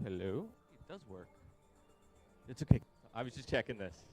hello. It does work. It's okay. I was just checking this.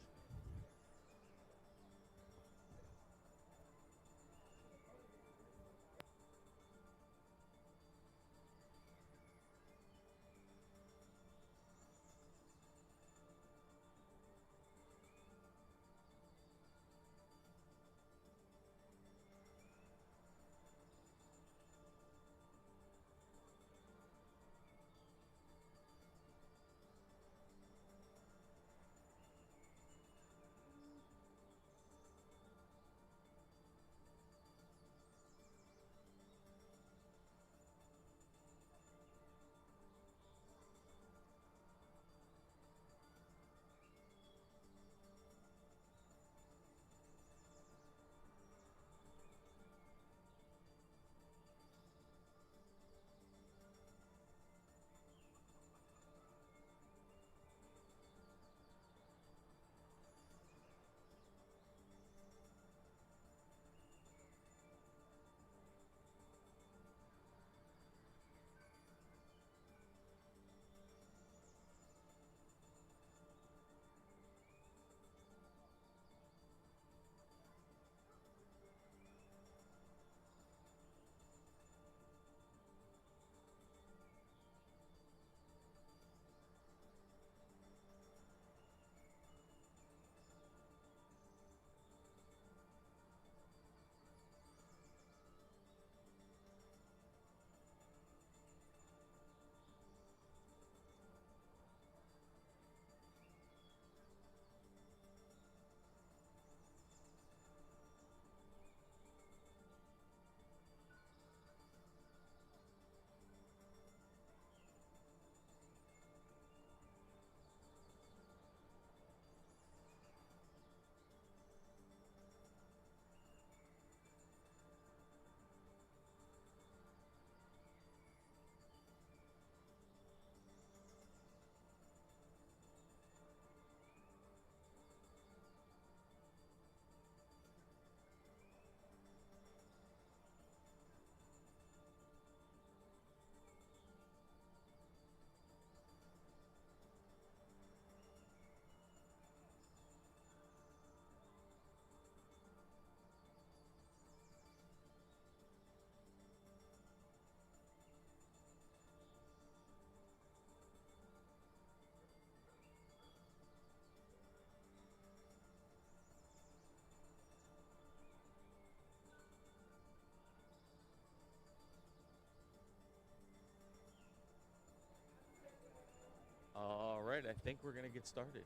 All right, I think we're going to get started.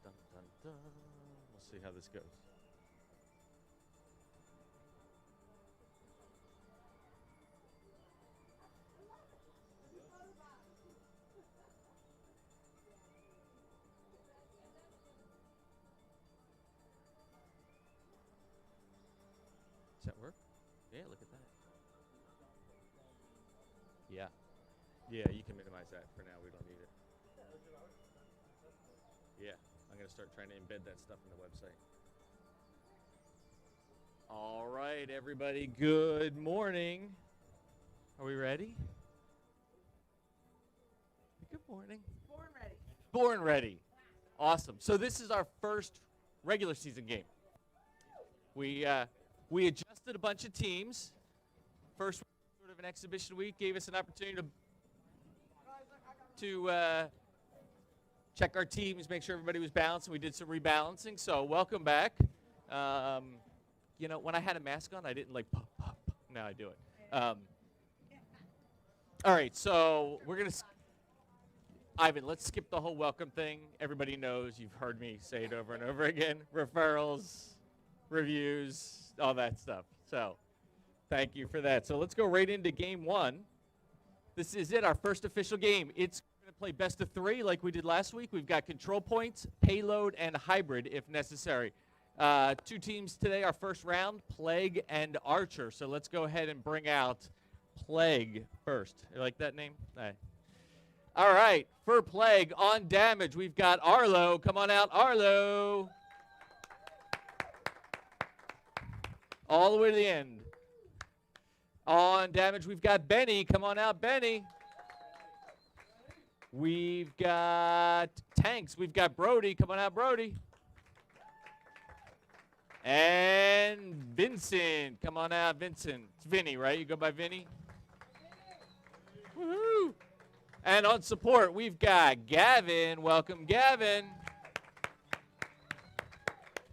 Dun, dun, dun. We'll see how this goes. Does that work? Yeah, look at that. Yeah. Yeah, you can minimize that for now. We don't need it. Yeah, I'm going to start trying to embed that stuff in the website. All right, everybody, good morning. Are we ready? Good morning. Born ready. Born ready. Awesome. So this is our first regular season game. We adjusted a bunch of teams. First sort of an exhibition week gave us an opportunity to check our teams, make sure everybody was balanced, and we did some rebalancing. So welcome back. You know, when I had a mask on, I didn't like pop, pop, pop. Now I do it. All right, so we're going to, Ivan, let's skip the whole welcome thing. Everybody knows, you've heard me say it over and over again. Referrals, reviews, all that stuff. So thank you for that. So let's go right into game one. This is it, our first official game. It's going to play best of three like we did last week. We've got control points, payload, and hybrid if necessary. Two teams today, our first round, Plague and Archer. So let's go ahead and bring out Plague first. You like that name? All right, for Plague on damage, we've got Arlo. Come on out, Arlo. All the way to the end. On damage, we've got Benny. Come on out, Benny. We've got Tanks. We've got Brody. Come on out, Brody. And Vincent. Come on out, Vincent. It's Vinny, right? You go by Vinny? Woohoo! And on support, we've got Gavin. Welcome, Gavin.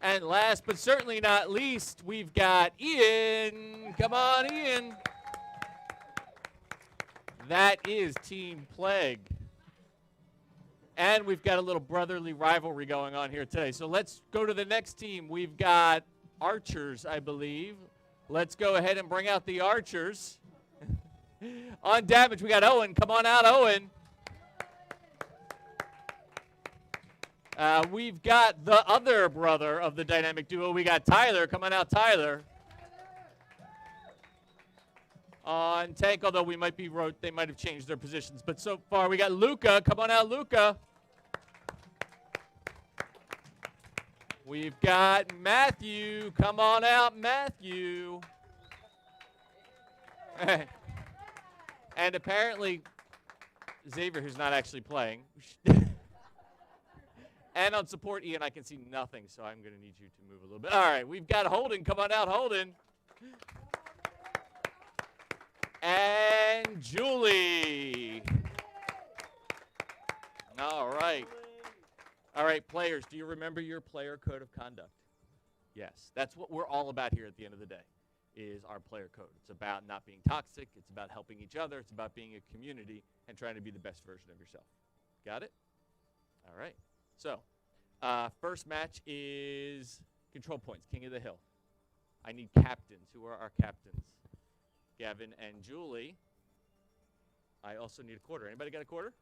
And last but certainly not least, we've got Ian. Come on, Ian. That is Team Plague. And we've got a little brotherly rivalry going on here today. So let's go to the next team. We've got Archers, I believe. Let's go ahead and bring out the Archers. On damage, we got Owen. Come on out, Owen. We've got the other brother of the dynamic duo. We got Tyler. Come on out, Tyler. On Tank, although they might have changed their positions. But so far, we got Luca. Come on out, Luca. We've got Matthew. Come on out, Matthew. And apparently, Xavier, who's not actually playing. And on support, Ian, I can see nothing, so I'm going to need you to move a little bit. All right, we've got Holden. Come on out, Holden. And Julie. All right. All right, players, do you remember your player code of conduct? Yes, that's what we're all about here at the end of the day, is our player code. It's about not being toxic. It's about helping each other. It's about being a community and trying to be the best version of yourself. Got it? All right. So, first match is control points, King of the Hill. I need captains. Who are our captains? Gavin and Julie. I also need a quarter. Anybody got a quarter?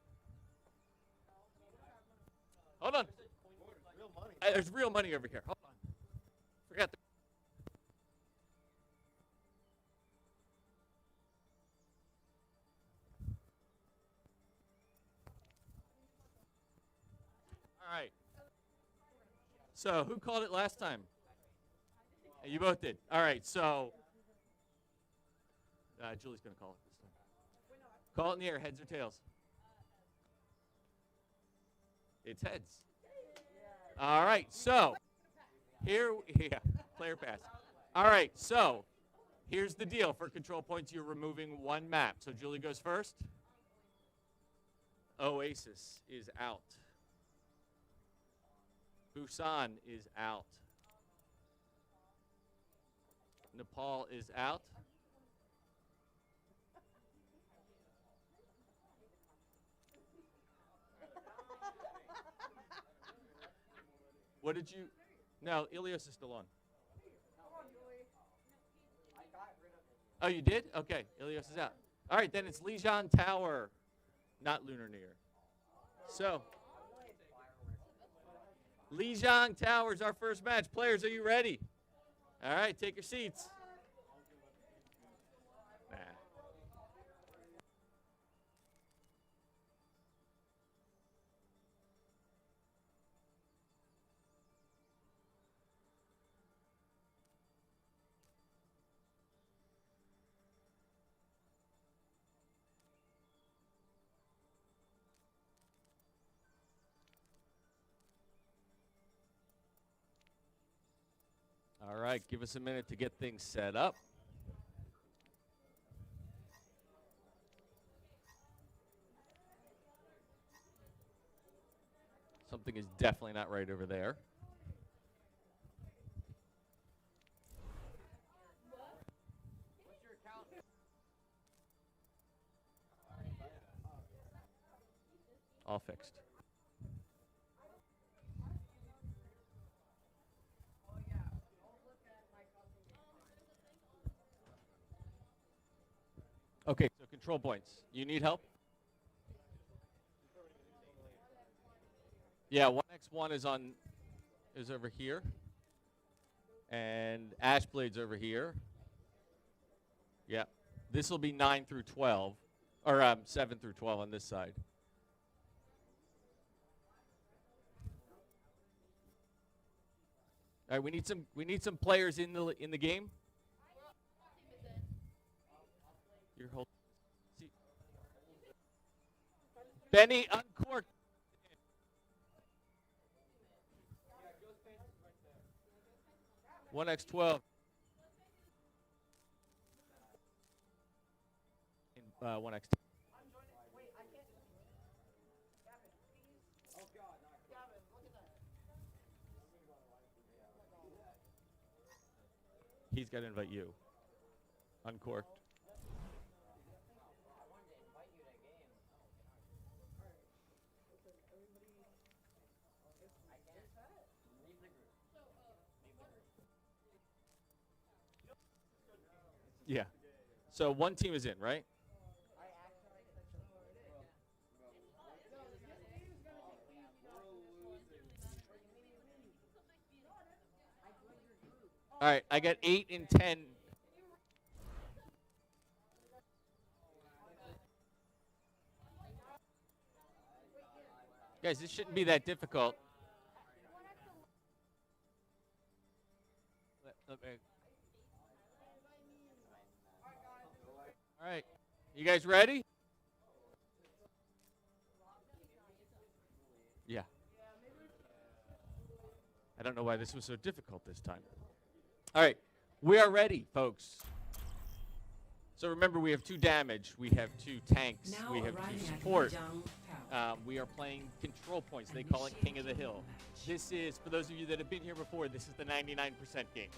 Hold on. There's real money over here. Hold on. Forgot the. All right. So, who called it last time? You both did. All right. So, Julie's going to call it this time. Call it in the air, heads or tails? It's heads. All right. So, player pass. All right. So, here's the deal. For control points, you're removing one map. So, Julie goes first. Oasis is out. Busan is out. Nepal is out. What did you? No, Ilios is still on. Oh, you did? Okay, Ilios is out. All right, then it's Lijian Tower, not Lunar New Year. So, Lijian Tower is our first match. Players, are you ready? All right, take your seats. All right, give us a minute to get things set up. Something is definitely not right over there. All fixed. Okay, so control points. You need help? Yeah, 1x1 is over here. And Ashblade's over here. Yeah. This will be 9 through 12. Or 7 through 12 on this side. All right, we need some players in the game. You're holding. See. Benny, uncork. 1x12. 1x. He's got to invite you. Uncorked. Yeah. So one team is in, right? All right, I got 8 and 10. Guys, this shouldn't be that difficult. All right, you guys ready? Yeah. I don't know why this was so difficult this time. All right, we are ready, folks. So remember, we have 2 damage, we have 2 tanks, we have 2 support. We are playing control points. They call it King of the Hill. This is, for those of you that have been here before, this is the 99% game.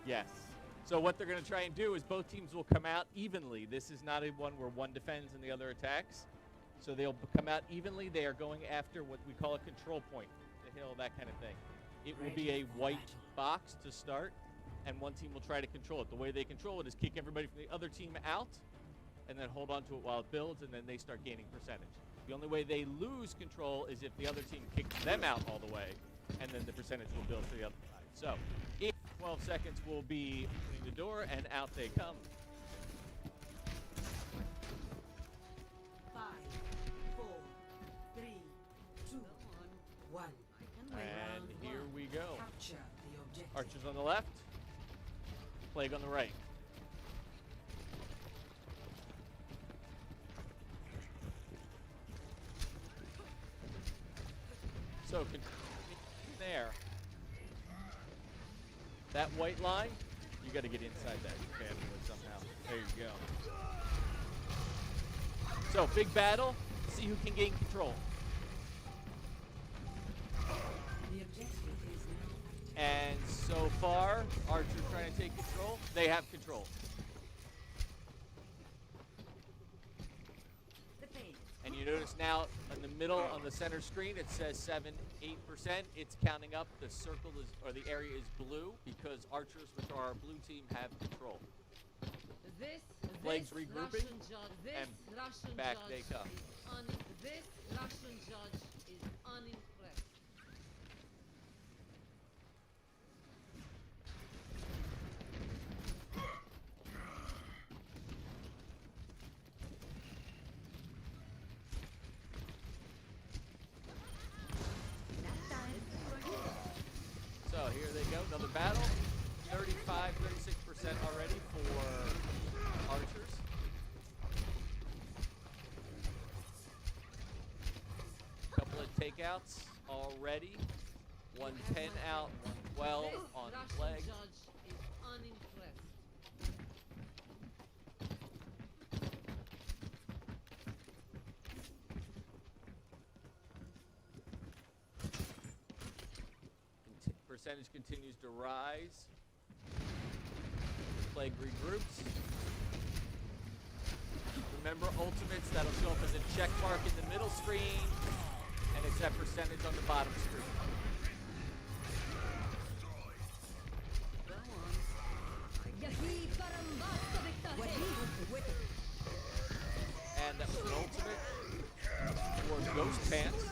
Yes. So what they're going to try and do is both teams will come out evenly. This is not a one where one defends and the other attacks. So they'll come out evenly. They are going after what we call a control point, the hill, that kind of thing. It will be a white box to start, and one team will try to control it. The way they control it is kick everybody from the other team out, and then hold on to it while it builds, and then they start gaining percentage. The only way they lose control is if the other team kicks them out all the way, and then the percentage will build to the other side. So, in 12 seconds, we'll be opening the door, and out they come. 5, 4, 3, 2, 1. And here we go. Capture the objective. Archers on the left, Plague on the right. So, there. That white line, you got to get inside that family somehow. There you go. So, big battle. See who can gain control. The objective is now. And so far, Archer trying to take control. They have control. And you notice now in the middle on the center screen, it says 7-8%. It's counting up. The circle is, or the area is blue because Archers, which are our blue team, have control. Plague's regrouping, and back they come. This Russian judge is unimpressed. So here they go, another battle. 35, 36% already for Archers. Couple of takeouts already. 110 out, 112 This on Russian Plague. judge is unimpressed. Percentage continues to rise. Plague regroups. Remember ultimates, that'll show up as a check mark in the middle screen, and it's that percentage on the bottom screen. And that was an ultimate for Ghost Pants.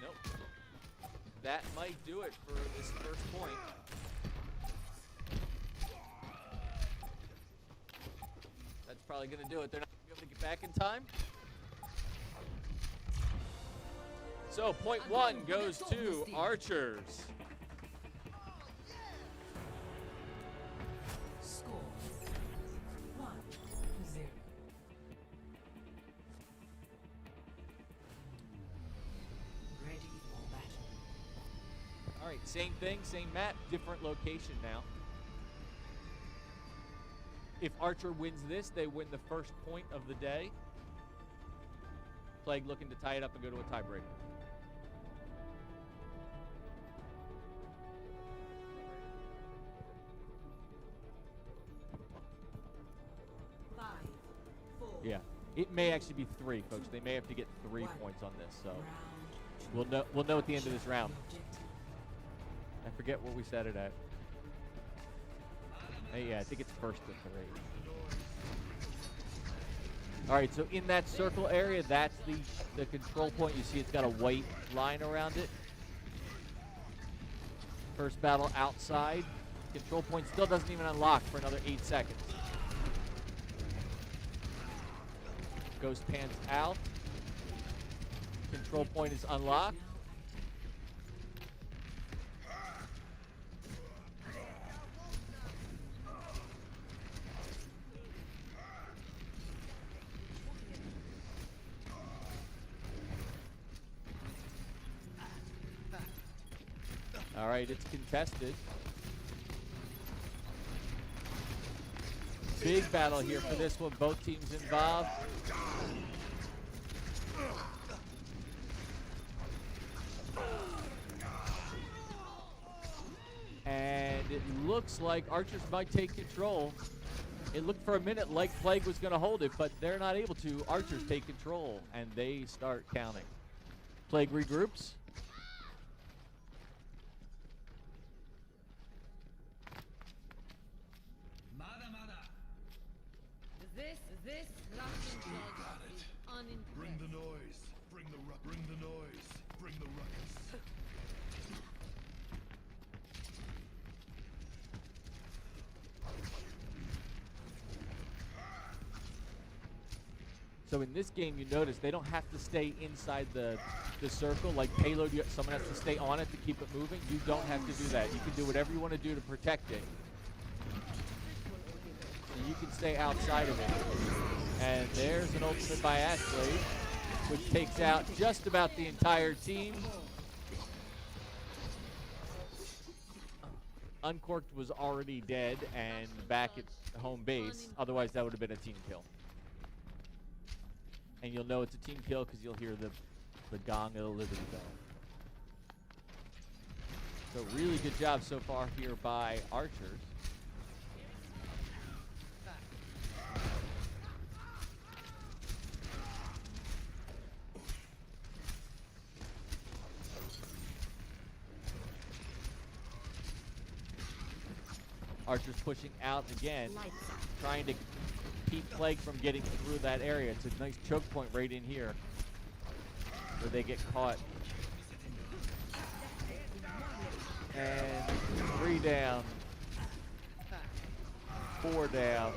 Nope. That might do it for this first point. That's probably going to do it. They're not going to be able to get back in time. So point one goes to Archers. Score 1-0. Ready for battle. All right, same thing, same map, different location now. If Archer wins this, they win the first point of the day. Plague looking to tie it up and go to a tiebreaker. Five, four, Yeah, it may actually be 3, folks. They may have to get 3 points on this, so round we'll know at the end of this round. the objective. I forget what we set it at. Yeah, I think it's first to 3. All right, so in that circle area, that's the control point. You see it's got a white line around it. First battle outside. Control point still doesn't even unlock for another 8 seconds. Ghost pans out. Control point is unlocked. All right, it's contested. Big battle here for this one. Both teams involved. And it looks like Archers might take control. It looked for a minute like Plague was going to hold it, but they're not able to. Archers take control, and they start counting. Plague regroups. This Russian judge is Bring unimpressed. the noise. Bring the noise. Bring the ruckus. So in this game, you notice they don't have to stay inside the circle. Like payload, someone has to stay on it to keep it moving. You don't have to do that. You can do whatever you want to do to protect it. So you can stay outside of it. And there's an ultimate by Ashley, which takes out just about the entire team. Uncorked was already dead and back at home base. Otherwise, that would have been a team kill. And you'll know it's a team kill because you'll hear the gong of the Liberty Bell. So really good job so far here by Archers. Archers pushing out again, trying to keep Plague from getting through that area. It's a nice choke point right in here where they get caught. And 3 down. 4 down.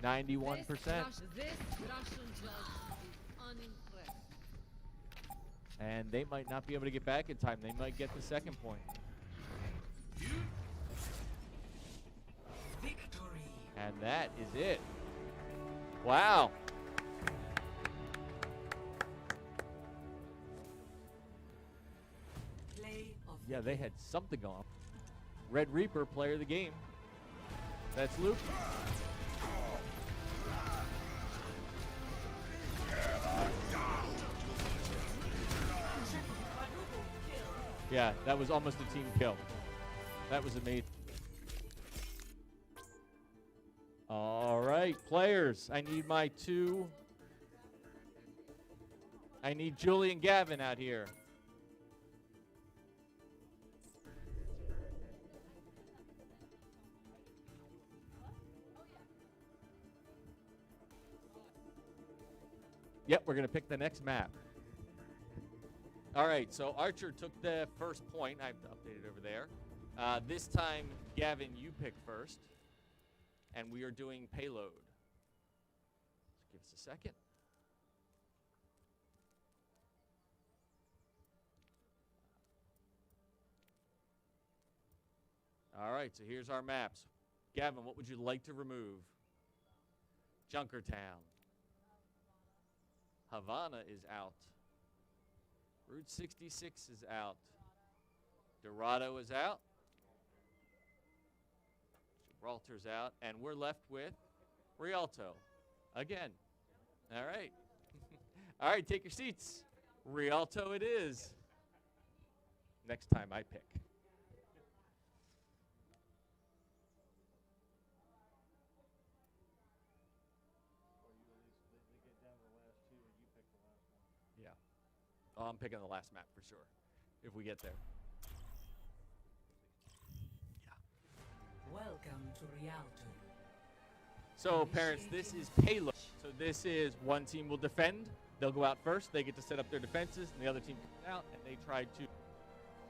$91%. This Russian judge is unimpressed. And they might not be able to get back in time. They might get the second point. Victory. And that is it. Wow. Play of the Yeah, they had something on. Red Reaper, player of the game. That's Luke. Yeah, that was almost a team kill. That was amazing. All right, players. I need my 2. I need Julie and Gavin out here. Yep, we're going to pick the next map. All right, so Archer took the first point. I have to update it over there. This time, Gavin, you pick first. And we are doing payload. Give us a second. All right, so here's our maps. Gavin, what would you like to remove? Junkertown. Havana is out. Route 66 is out. Dorado is out. Gibraltar's out. And we're left with Rialto. Again. All right. All right, take your seats. Rialto it is. Next time I pick. Yeah. Oh, I'm picking the last map for sure, if we get there. Welcome to Rialto. So, parents, this is payload. So this is one team will defend. They'll go out first. They get to set up their defenses, and the other team comes out, and they try to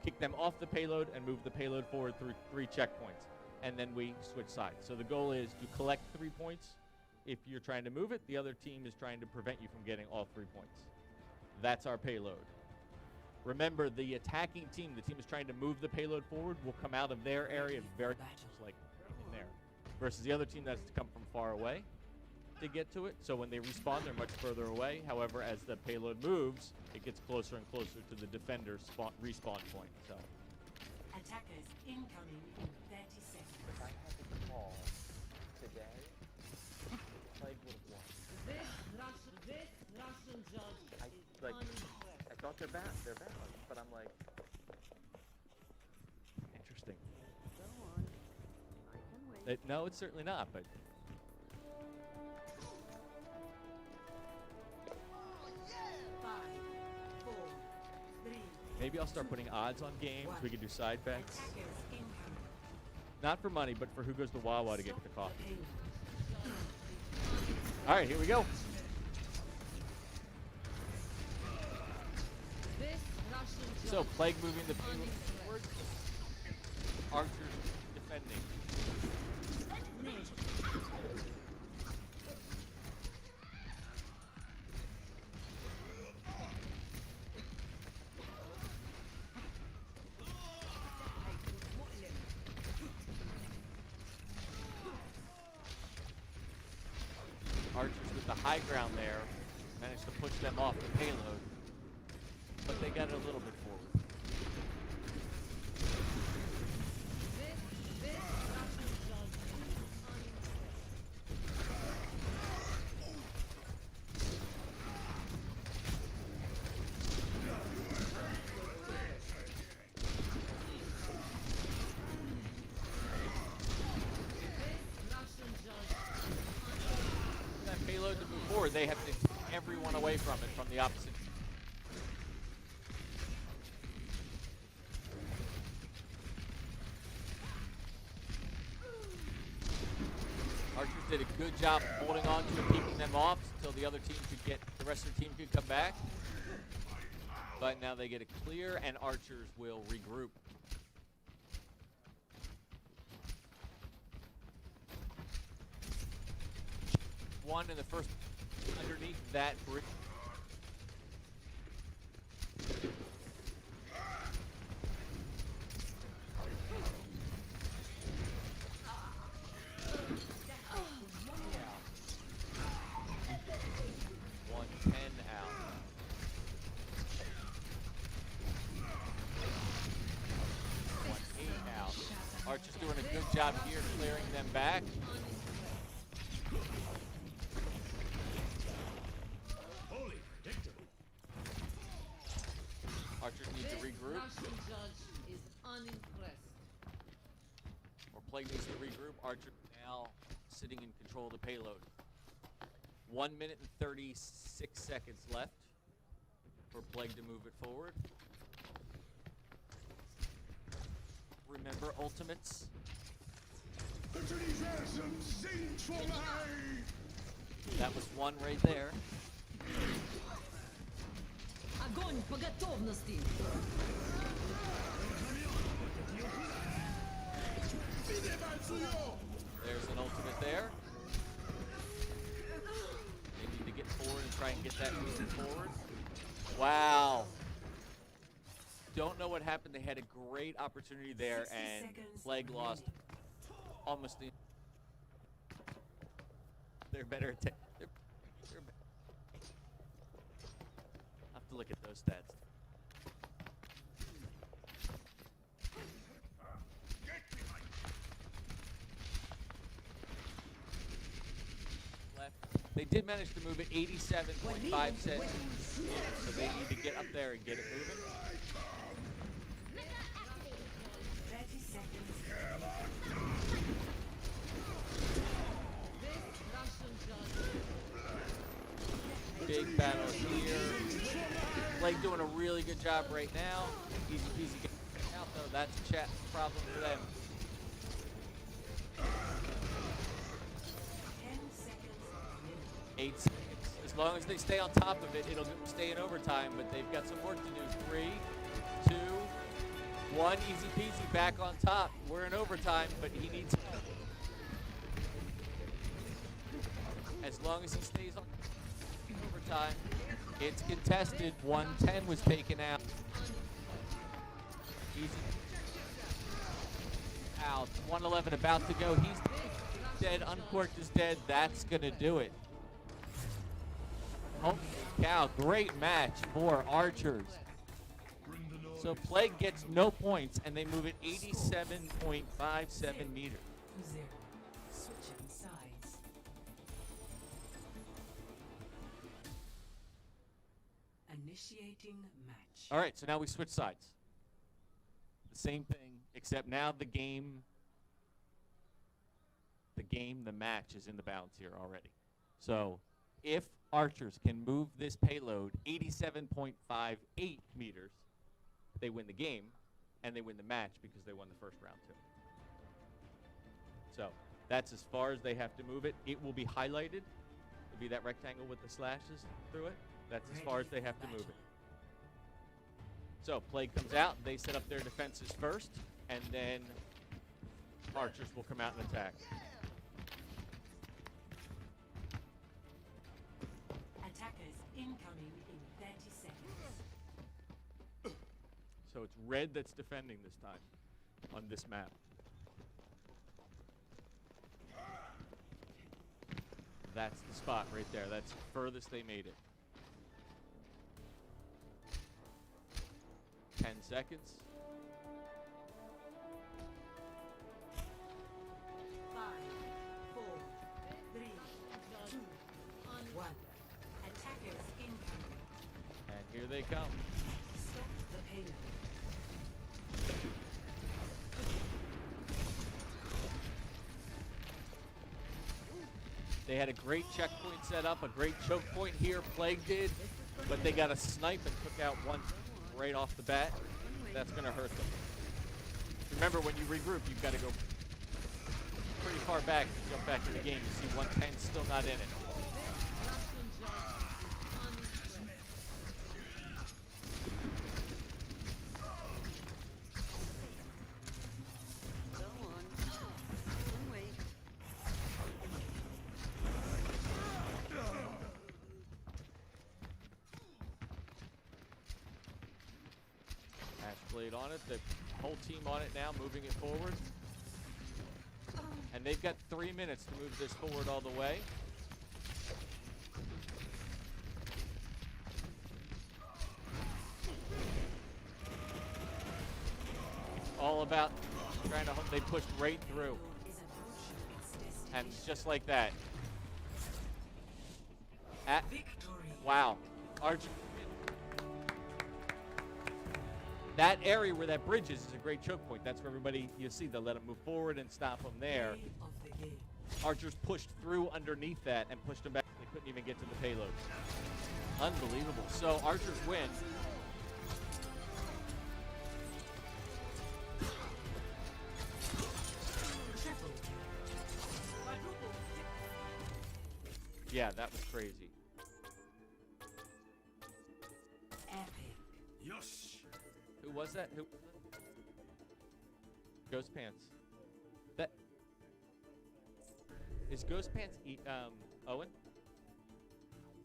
kick them off the payload and move the payload forward through 3 checkpoints. And then we switch sides. So the goal is to collect 3 points. If you're trying to move it, the other team is trying to prevent you from getting all 3 points. That's our payload. Remember, the attacking team, the team is trying to move the payload forward, will come out of their area very much like in there. Versus the other team that's to come from far away to get to it. So when they respawn, they're much further away. However, as the payload moves, it gets closer and closer to the defender's respawn point. So. Attackers incoming in 30 seconds. If I had to call today, Plague would have won. This Russian judge I, is like, unimpressed. I thought they're balanced, but I'm like, interesting. Go on. I can wait. No, it's certainly not, but 5, 4, 3. maybe I'll start putting odds on games. We could do side bets. Attackers incoming. Not for money, but for who goes to Wawa to get the coffee. Payload. All right, here we go. This Russian judge So, Plague moving the is payload forward. unimpressed. Archers defending. Archers with the high ground there managed to push them off the payload, but they got it a little bit forward. This Russian judge is unimpressed. This Russian judge is unimpressed. For that payload to move forward, they have to take everyone away from it from the opposite. Archers did a good job holding on to and keeping them off until the other team could get, the rest of the team could come back. But now they get it clear, and Archers will regroup. One in the first underneath that bridge. Yeah. 110 out. 1-8 out. Archer's doing a good job here clearing them back. Holy victory! Archers need to This regroup, Russian judge is unimpressed. or Plague needs to regroup. Archer now sitting in control of the payload. 1 minute and 36 seconds left for Plague to move it forward. Remember ultimates. That was one right there. Огонь по готовности. There's an ultimate there. They need moving forward. Wow. Don't know what happened. They had a great opportunity there, 60 and seconds Plague lost almost the. They're better at. They're I have to look at those stats. Left. They did manage to move it 87.5 cents, so they need to get up there and get it moving. 30 seconds. This Russian judge. Big battle here. Blake doing a really good job right now. Easy peasy getting out though. That's a chat problem for them. 10 seconds. 8 seconds. As long as they stay on top of it, it'll stay in overtime, but they've got some work to do. 3, 2, 1. Easy peasy, back on top. We're in overtime, but he needs help. As long as he stays on overtime, it's contested. 110 was taken out. Easy. Out. 111 about to go. He's dead. Uncorked is dead. That's going to do it. Holy cow. Great match for Archers. Bring the noise. So Plague gets no points, and they move it 87.57 meters. 0. Switching sides. Initiating match. All right, so now we switch sides. The same thing, except now the match is in the balance here already. So if Archers can move this payload 87.58 meters, they win the game, and they win the match because they won the first round too. So that's as far as they have to move it. It will be highlighted. It'll be that rectangle with the slashes through it. That's as far as they have to move it. So Plague comes out. They set up their defenses first, and then Archers will come out and attack. Attackers incoming in 30 seconds. So it's red that's defending this time on this map. That's the spot right there. That's the furthest they made it. 10 seconds. 5, 4, 3, 2, 1. Attackers incoming. And here they come. Stop the payload. They had a great checkpoint set up, a great choke point here. Plague did, but they got a snipe and took out one right off the bat. That's going to hurt them. Remember, when you regroup, you've got to go pretty far back to jump back in the game. You see 110 still not in it. Russian judge is unimpressed. Go on. One way. Blade on it, the whole team on it now, moving it forward. And they've got 3 minutes to move this forward all the way. It's all about trying to, they pushed right through. Is approaching its destination. And just like that. At, Victory. wow. Archer. That area where that bridge is a great choke point. That's where everybody, you see, they'll let them move forward and stop them there. Play of the game. Archers pushed through underneath that and pushed them back. They couldn't even get to the payload. Unbelievable. So Archers win. Triple. Quadruple. Yeah, that was crazy. Epic. Yes. Who was that? Who? Ghost Pants. That is Ghost Pants. Owen.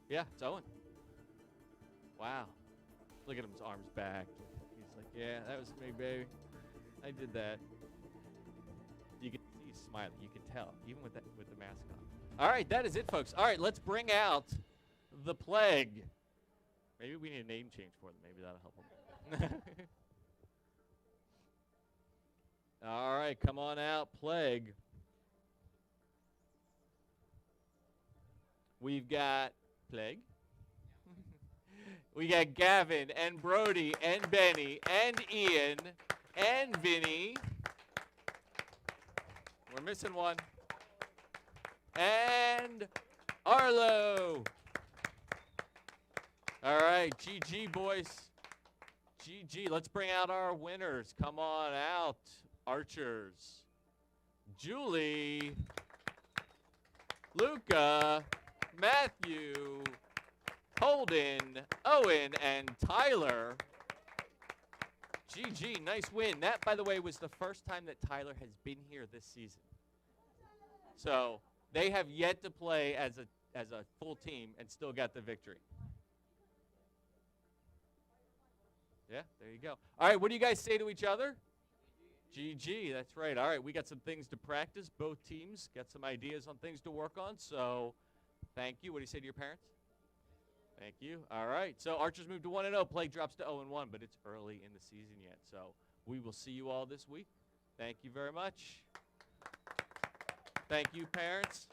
Yeah, it's Owen. Wow. Look at him, his arms back. He's like, yeah, that was me, baby. I did that. You can see he's smiling. You can tell, even with the mask on. All right, that is it, folks. All right, let's bring out the Plague. Maybe we need a name change for them. Maybe that'll help them. All right, come on out, Plague. We've got Plague. We got Gavin and Brody and Benny and Ian and Vinny. We're missing one. And Arlo. All right, GG, boys. GG. Let's bring out our winners. Come on out, archers. Julie, Luca, Matthew, Holden, Owen, and Tyler. GG, nice win. That, by the way, was the first time that Tyler has been here this season. So they have yet to play as a full team and still got the victory. Yeah, there you go. All right, what do you guys say to each other? GG, that's right. All right, we got some things to practice. Both teams got some ideas on things to work on. So thank you. What do you say to your parents? Thank you. All right, so Archers moved to 1-0. Plague drops to 0-1, but it's early in the season yet. So we will see you all this week. Thank you very much. Thank you, parents.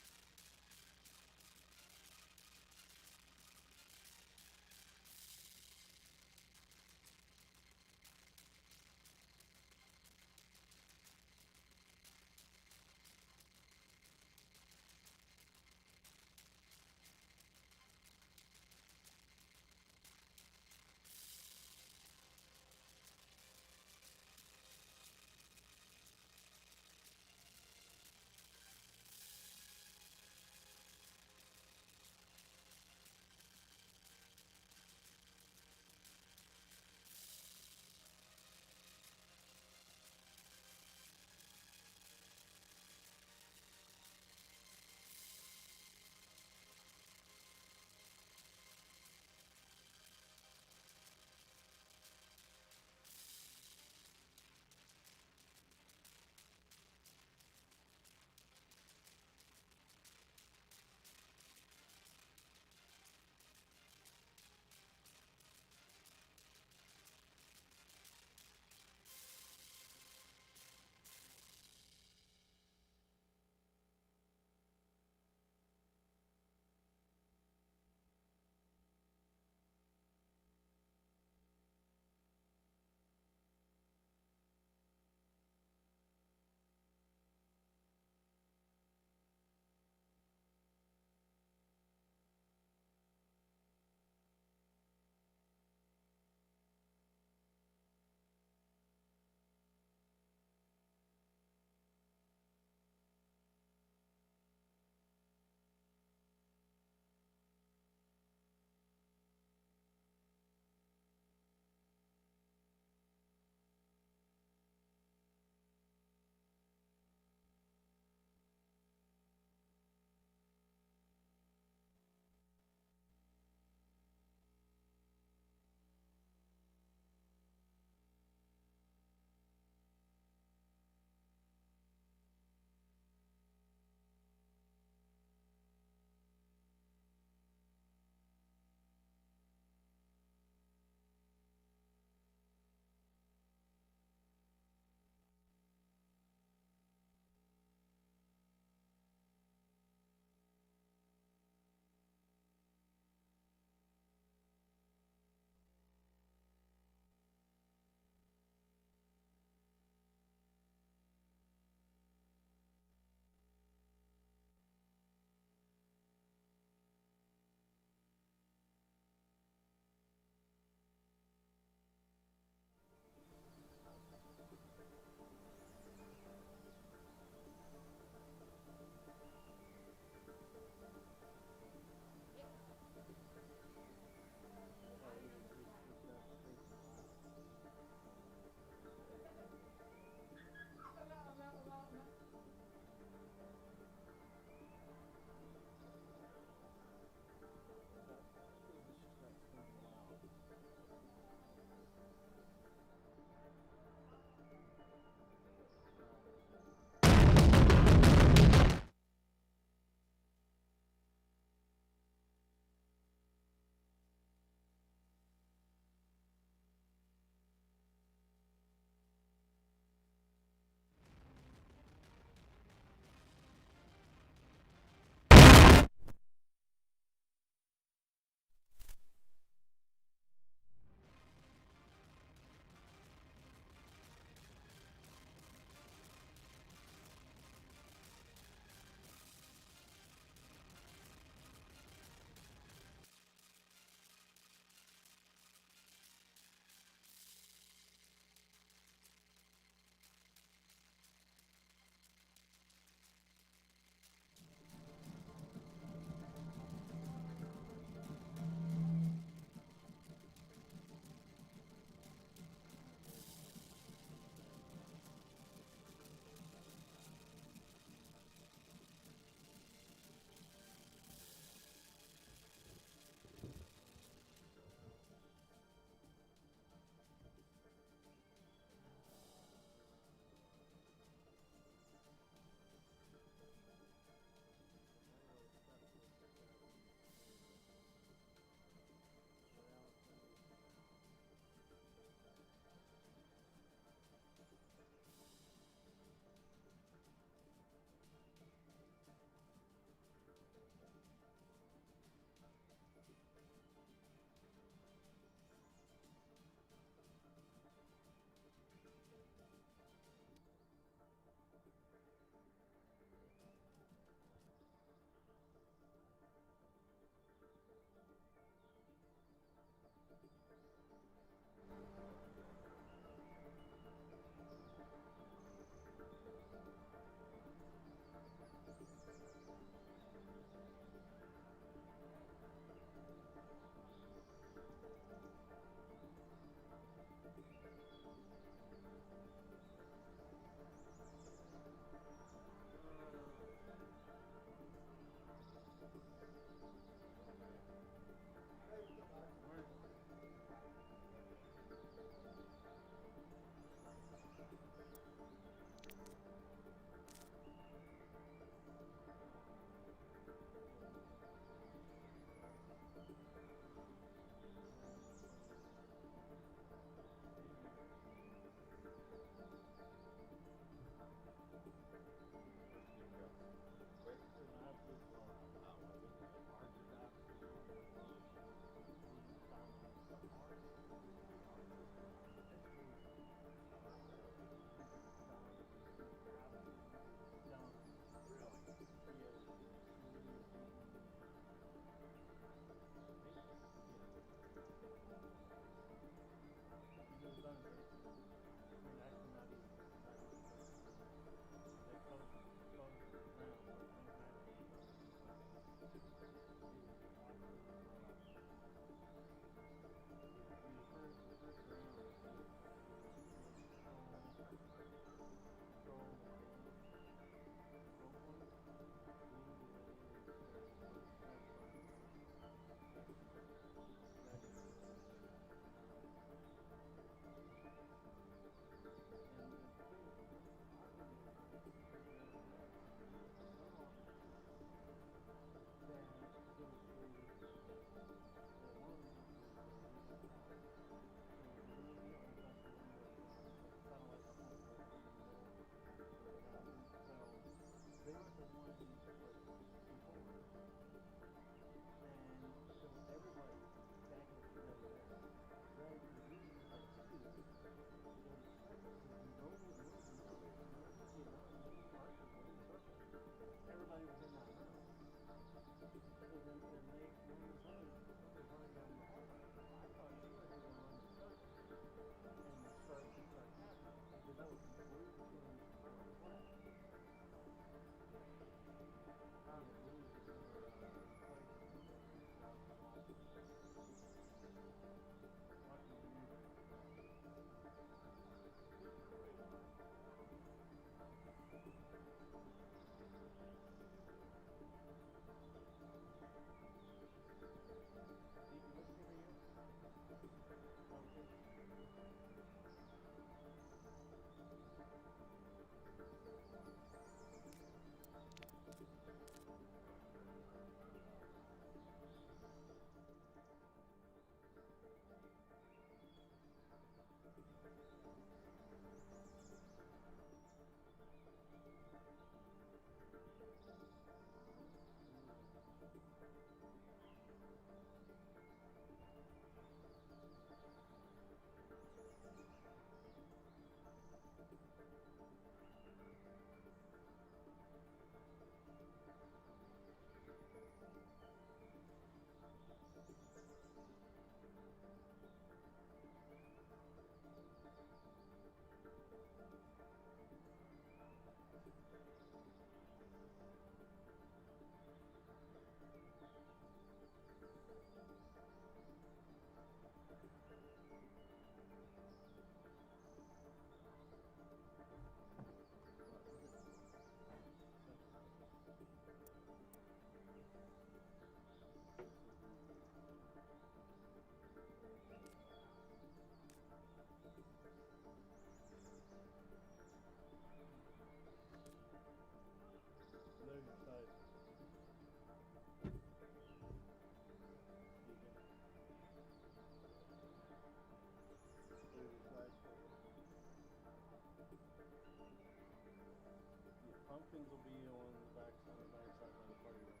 Pumpkins will be on the back side by the party room.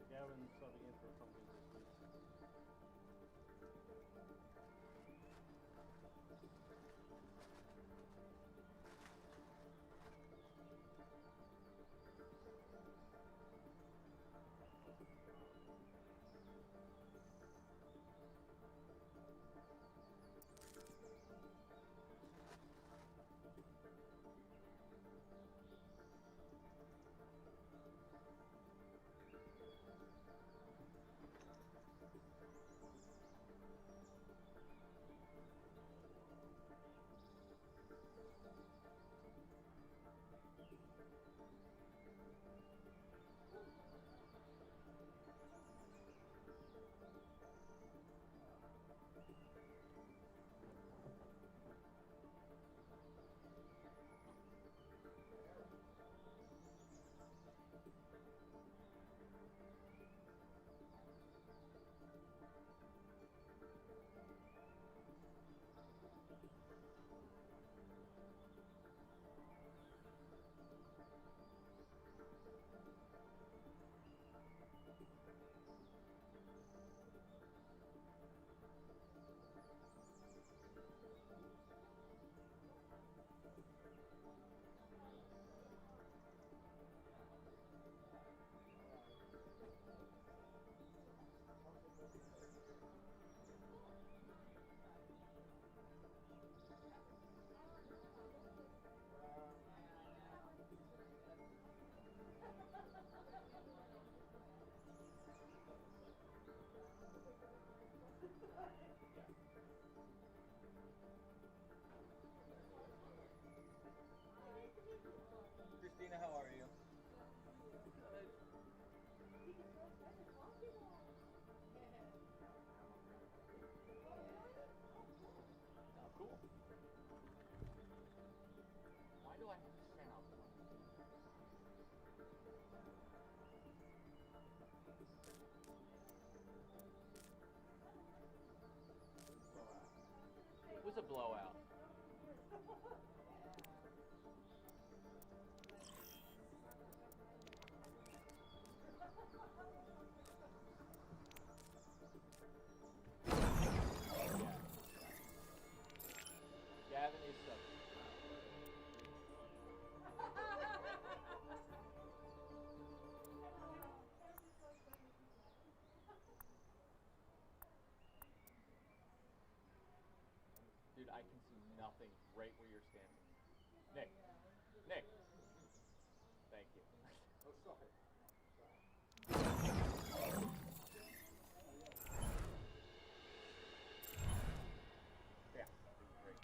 Gavin subbing in for pumpkins this week. Christina, how are you? Oh, cool. Why do I have to stand out? It was a blowout. Gavin is subbing. right where you're standing. Nick. Nick. Thank you. Oh, sorry. Yeah, great.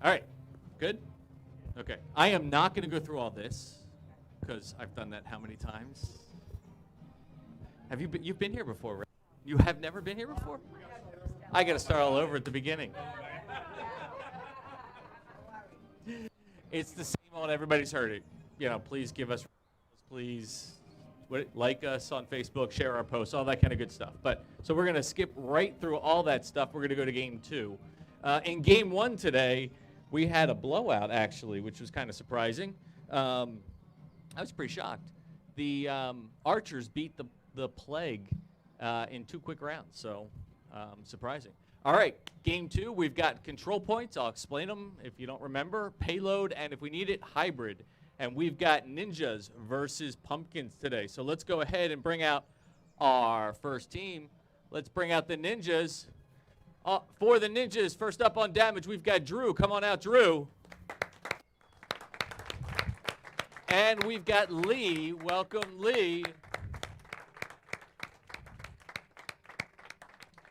All right. Good? Okay. I am not going to go through all this because I've done that how many times? Have you been, you've been here before, right? You have never been here before? I got to start all over at the beginning. It's the same old, everybody's heard it. You know, please give us, please like us on Facebook, share our posts, all that kind of good stuff. But so we're going to skip right through all that stuff. We're going to go to game 2. In game 1 today, we had a blowout, actually, which was kind of surprising. I was pretty shocked. The Archers beat the Plague in 2 quick rounds, so surprising. All right, game 2, we've got control points. I'll explain them if you don't remember. Payload, and if we need it, hybrid. And we've got ninjas versus pumpkins today. So let's go ahead and bring out our first team. Let's bring out the ninjas. For the ninjas, first up on damage, we've got Drew. Come on out, Drew. And we've got Lee. Welcome, Lee.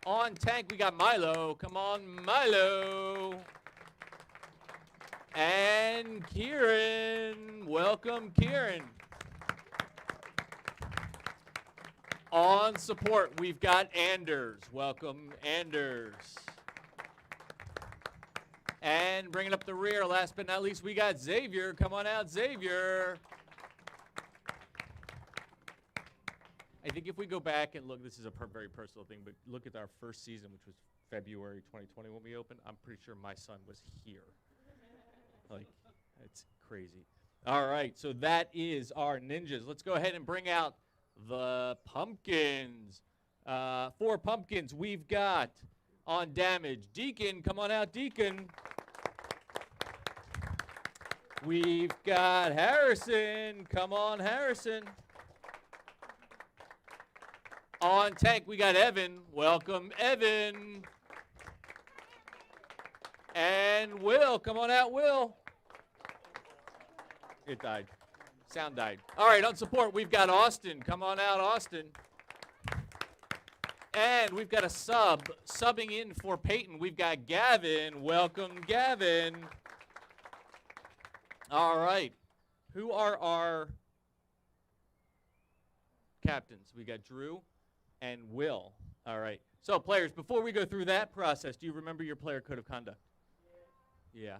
On tank, we got Milo. Come on, Milo. And Kieran. Welcome, Kieran. On support, we've got Anders. Welcome, Anders. And bringing up the rear, last but not least, we got Xavier. Come on out, Xavier. I think if we go back and look, this is a very personal thing, but look at our first season, which was February 2020 when we opened. I'm pretty sure my son was here. Like, it's crazy. All right, so that is our ninjas. Let's go ahead and bring out the pumpkins. For pumpkins, we've got on damage, Deacon. Come on out, Deacon. We've got Harrison. Come on, Harrison. On tank, we got Evan. Welcome, Evan. And Will. Come on out, Will. It died. Sound died. All right, on support, we've got Austin. Come on out, Austin. And we've got a subbing in for Peyton. We've got Gavin. Welcome, Gavin. All right. Who are our captains? We got Drew and Will. All right. So, players, before we go through that process, do you remember your player code of conduct? Yeah.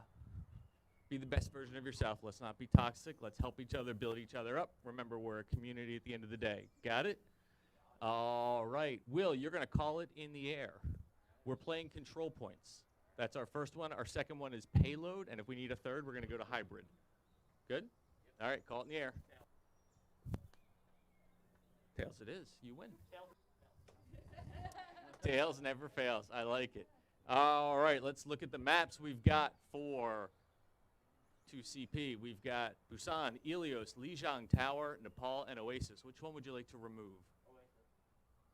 Be the best version of yourself. Let's not be toxic. Let's help each other, build each other up. Remember, we're a community at the end of the day. Got it? All right. Will, you're going to call it in the air. We're playing control points. That's our first one. Our second one is payload. And if we need a third, we're going to go to hybrid. Good? All right. Call it in the air. Tails it is. You win. Tails never fails. I like it. All right. Let's look at the maps we've got for 2CP. We've got Busan, Ilios, Lijiang Tower, Nepal, and Oasis. Which one would you like to remove?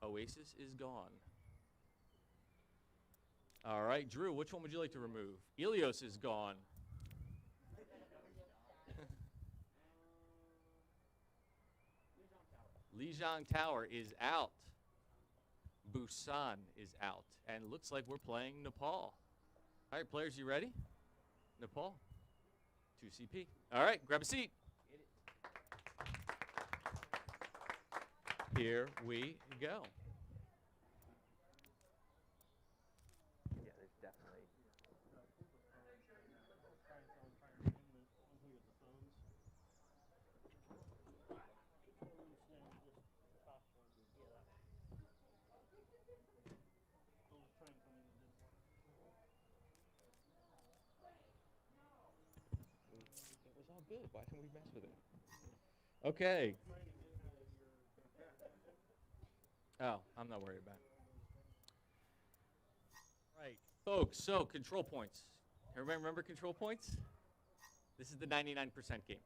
Oasis is gone. All right, Drew, which one would you like to remove? Ilios is gone. Lijiang Tower is out. Busan is out. And looks like we're playing Nepal. All right, players, you ready? Nepal. 2CP. All right, grab a seat. Here we go. Yeah, there's definitely. It was all good. Why didn't we mess with it? Okay. Oh, I'm not worried about it. Right, folks, so control points. Everybody remember control points? This is the 99% game.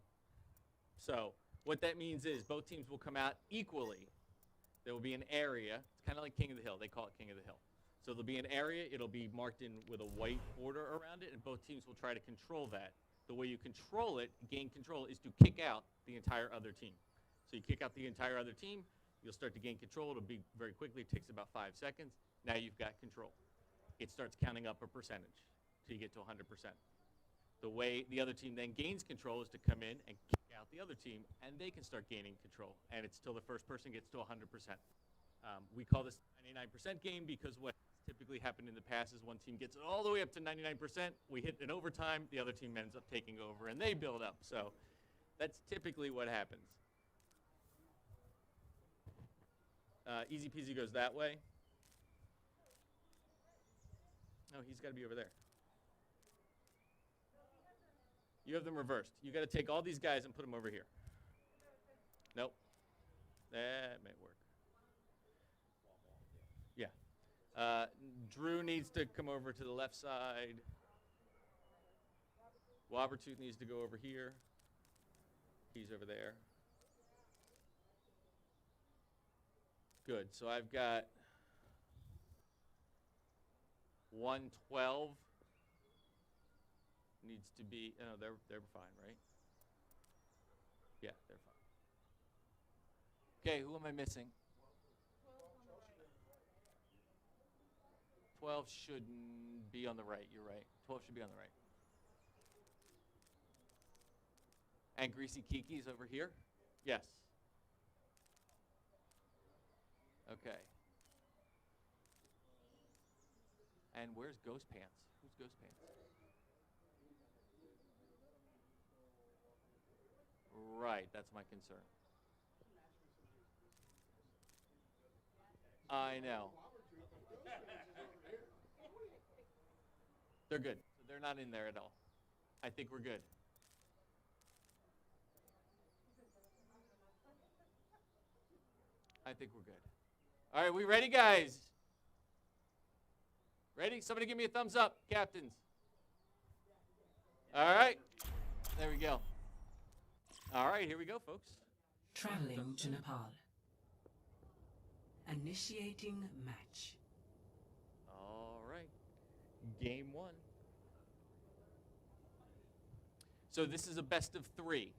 So what that means is both teams will come out equally. There will be an area. It's kind of like King of the Hill. They call it King of the Hill. So there'll be an area. It'll be marked in with a white border around it, and both teams will try to control that. The way you control it, gain control, is to kick out the entire other team. So you kick out the entire other team. You'll start to gain control. It'll be very quickly. It takes about 5 seconds. Now you've got control. It starts counting up a percentage till you get to 100%. The way the other team then gains control is to come in and kick out the other team, and they can start gaining control. And it's till the first person gets to 100%. We call this 99% game because what typically happened in the past is one team gets it all the way up to 99%. We hit an overtime, the other team ends up taking over, and they build up. So that's typically what happens. Easy peasy goes that way. Oh, he's got to be over there. You have them reversed. You got to take all these guys and put them over here. Nope. That may work. Yeah. Drew needs to come over to the left side. Wobbertooth needs to go over here. He's over there. Good. So I've got 112. Needs to be, oh, they're fine, right? Yeah, they're fine. Okay, who am I missing? 12 shouldn't be on the right, you're right. 12 should be on the right. And Greasy Kiki's over here? Yes. Okay. And where's Ghost Pants? Who's Ghost Pants? Right, that's my concern. I know. They're good. So they're not in there at all. I think we're good. I think we're good. All right, we ready, guys? Ready? Somebody give me a thumbs up, captains. All right. There we go. All right, here we go, folks. Traveling to Nepal. Initiating match. All right. Game 1. So this is a best of 3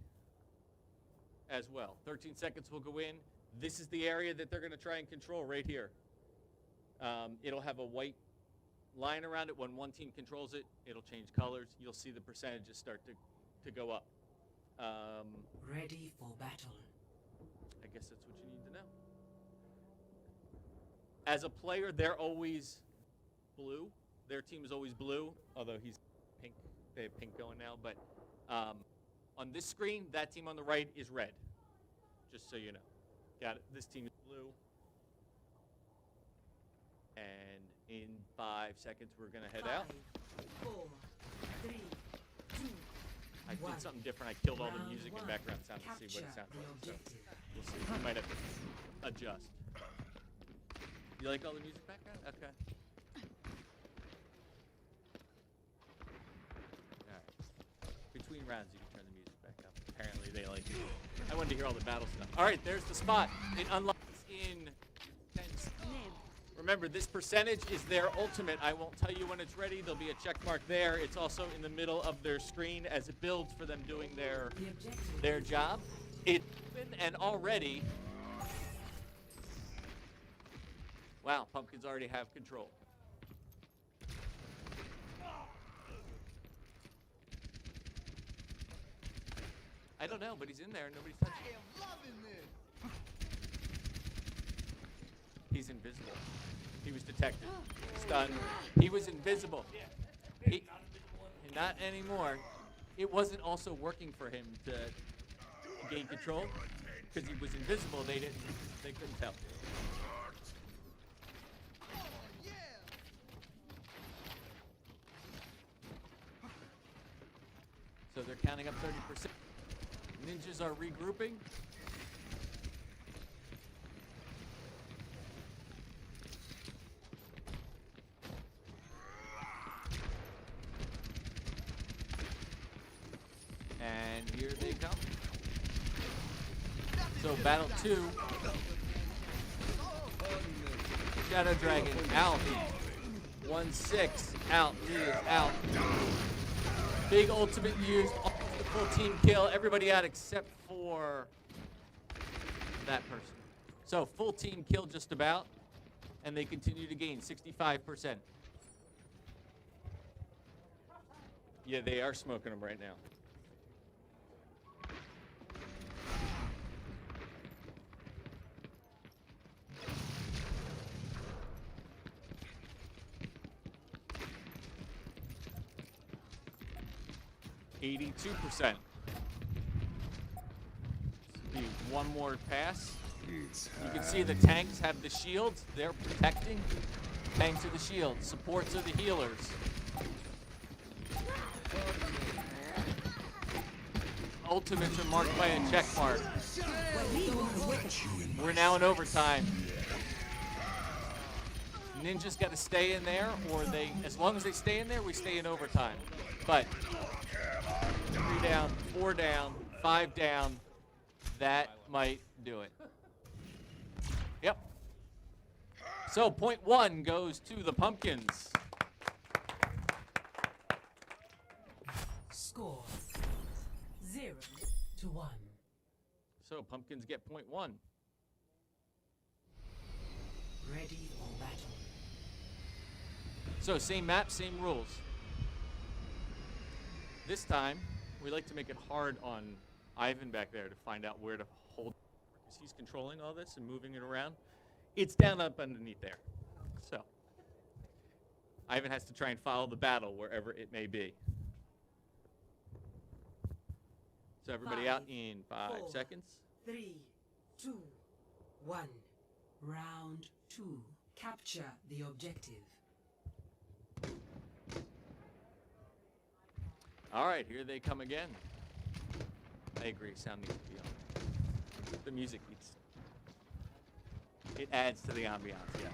as well. 13 seconds will go in. This is the area that they're going to try and control right here. It'll have a white line around it. When one team controls it, it'll change colors. You'll see the percentages start to go up. Ready for battle. I guess that's what you need to know. As a player, they're always blue. Their team is always blue, although he's pink. They have pink going now. But on this screen, that team on the right is red, just so you know. Got it. This team is blue. And in 5 seconds, we're going to head out. 5, 4, 3, 2, I did 1. something different. I killed all the Round music and 1. background sound to see what it Capture sounds like. the So objective. we'll see. We might have to adjust. You like all the music background? Okay. All right. Between rounds, you can turn the music back up. Apparently, they like it. I wanted to hear all the battle stuff. All right, there's the spot. It unlocks in 10 seconds. Remember, this percentage is their ultimate. I won't tell you when it's ready. There'll be a check mark there. It's also in the middle of their screen as it builds for them doing The objective. their job. It's open and already. Wow, pumpkins already have control. I don't know, but he's in there and nobody's touching him. I am loving this. He's invisible. He was detected. Stunned. He was invisible. Not anymore. It wasn't also working for him to gain control because he was invisible. They couldn't tell. So they're counting up 30%. Ninjas are regrouping. And here they come. So battle 2. Shadow Dragon out. 1-6 out. He is out. Big ultimate used. The full team kill. Everybody out except for that person. So full team kill just about. And they continue to gain 65%. Yeah, they are smoking them right now. %. One more pass. You can see the tanks have the shields. They're protecting. Tanks are the shields. Supports are the healers. Ultimates are marked by a check mark. We're now in overtime. Ninjas got to stay in there, or they, as long as they stay in there, we stay in overtime. But 3 down, 4 down, 5 down, that might do it. Yep. So point 1 goes to the Pumpkins. Score 0 to 1. So Pumpkins get point 1. Ready for battle. So same map, same rules. This time, we like to make it hard on Ivan back there to find out where to hold, because he's controlling all this and moving it around. It's down up underneath there. So Ivan has to try and follow the battle wherever it may be. So everybody out in 5 4, seconds. 3, 2, 1. Round 2. Capture the objective. All right, here they come again. I agree, sound needs to be on. The music needs. It adds to the ambiance, yes.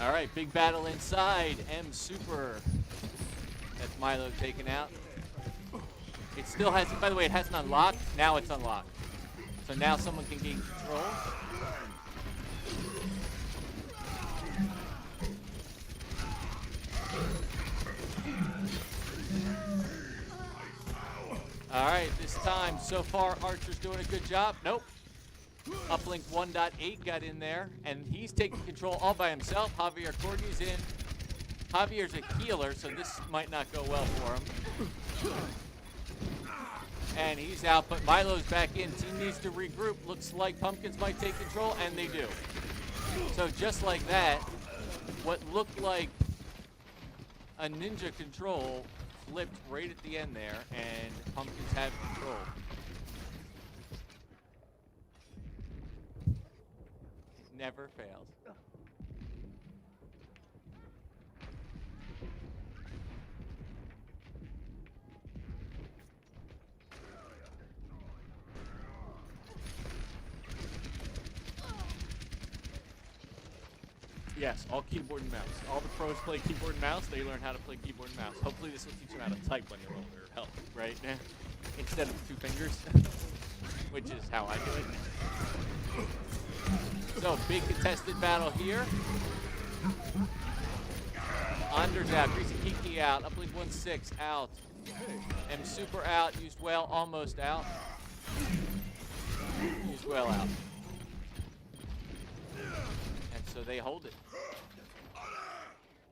All right, big battle inside. M Super. That's Milo taken out. It still hasn't, by the way, it hasn't unlocked. Now it's unlocked. So now someone can gain control. All right, this time, so far, Archer's doing a good job. Nope. Uplink 1.8 got in there, and he's taking control all by himself. Javier Cordy's in. Javier's a healer, so this might not go well for him. And he's out, but Milo's back in. Team needs to regroup. Looks like Pumpkins might take control, and they do. So just like that, what looked like a ninja control flipped right at the end there, and Pumpkins have control. It never fails. Yes, all keyboard and mouse. All the pros play keyboard and mouse. They learn how to play keyboard and mouse. Hopefully this will teach them how to type when they're older. Help, right? Instead of 2 fingers, which is how I do it. So, big contested battle here. Anders out. Greasy Kiki out. Uplink 1-6 out. M Super out. Used well. Almost out. Used well out. And so they hold it.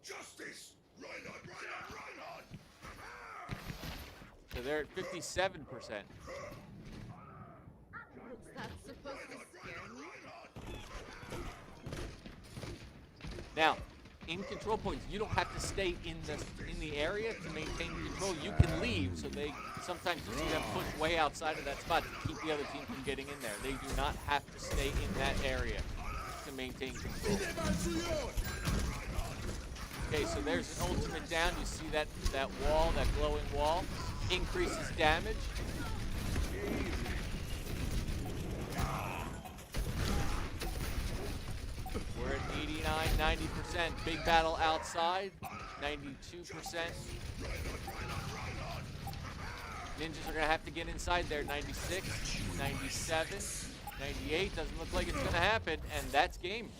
Justice! Right on! So they're at 57%. Was that supposed to scare me? Now, in control points, you don't have to stay in the area to maintain control. You can leave, so they sometimes you see them push way outside of that spot to keep the other team from getting in there. They do not have to stay in that area to maintain control. Okay, so there's an ultimate down. You see that wall, that glowing wall, increases damage. We're at 89, 90%. Big battle outside, 92%. Ninjas are going to have to get inside there, 96, 97, 98. Doesn't look like it's going to happen, and that's game.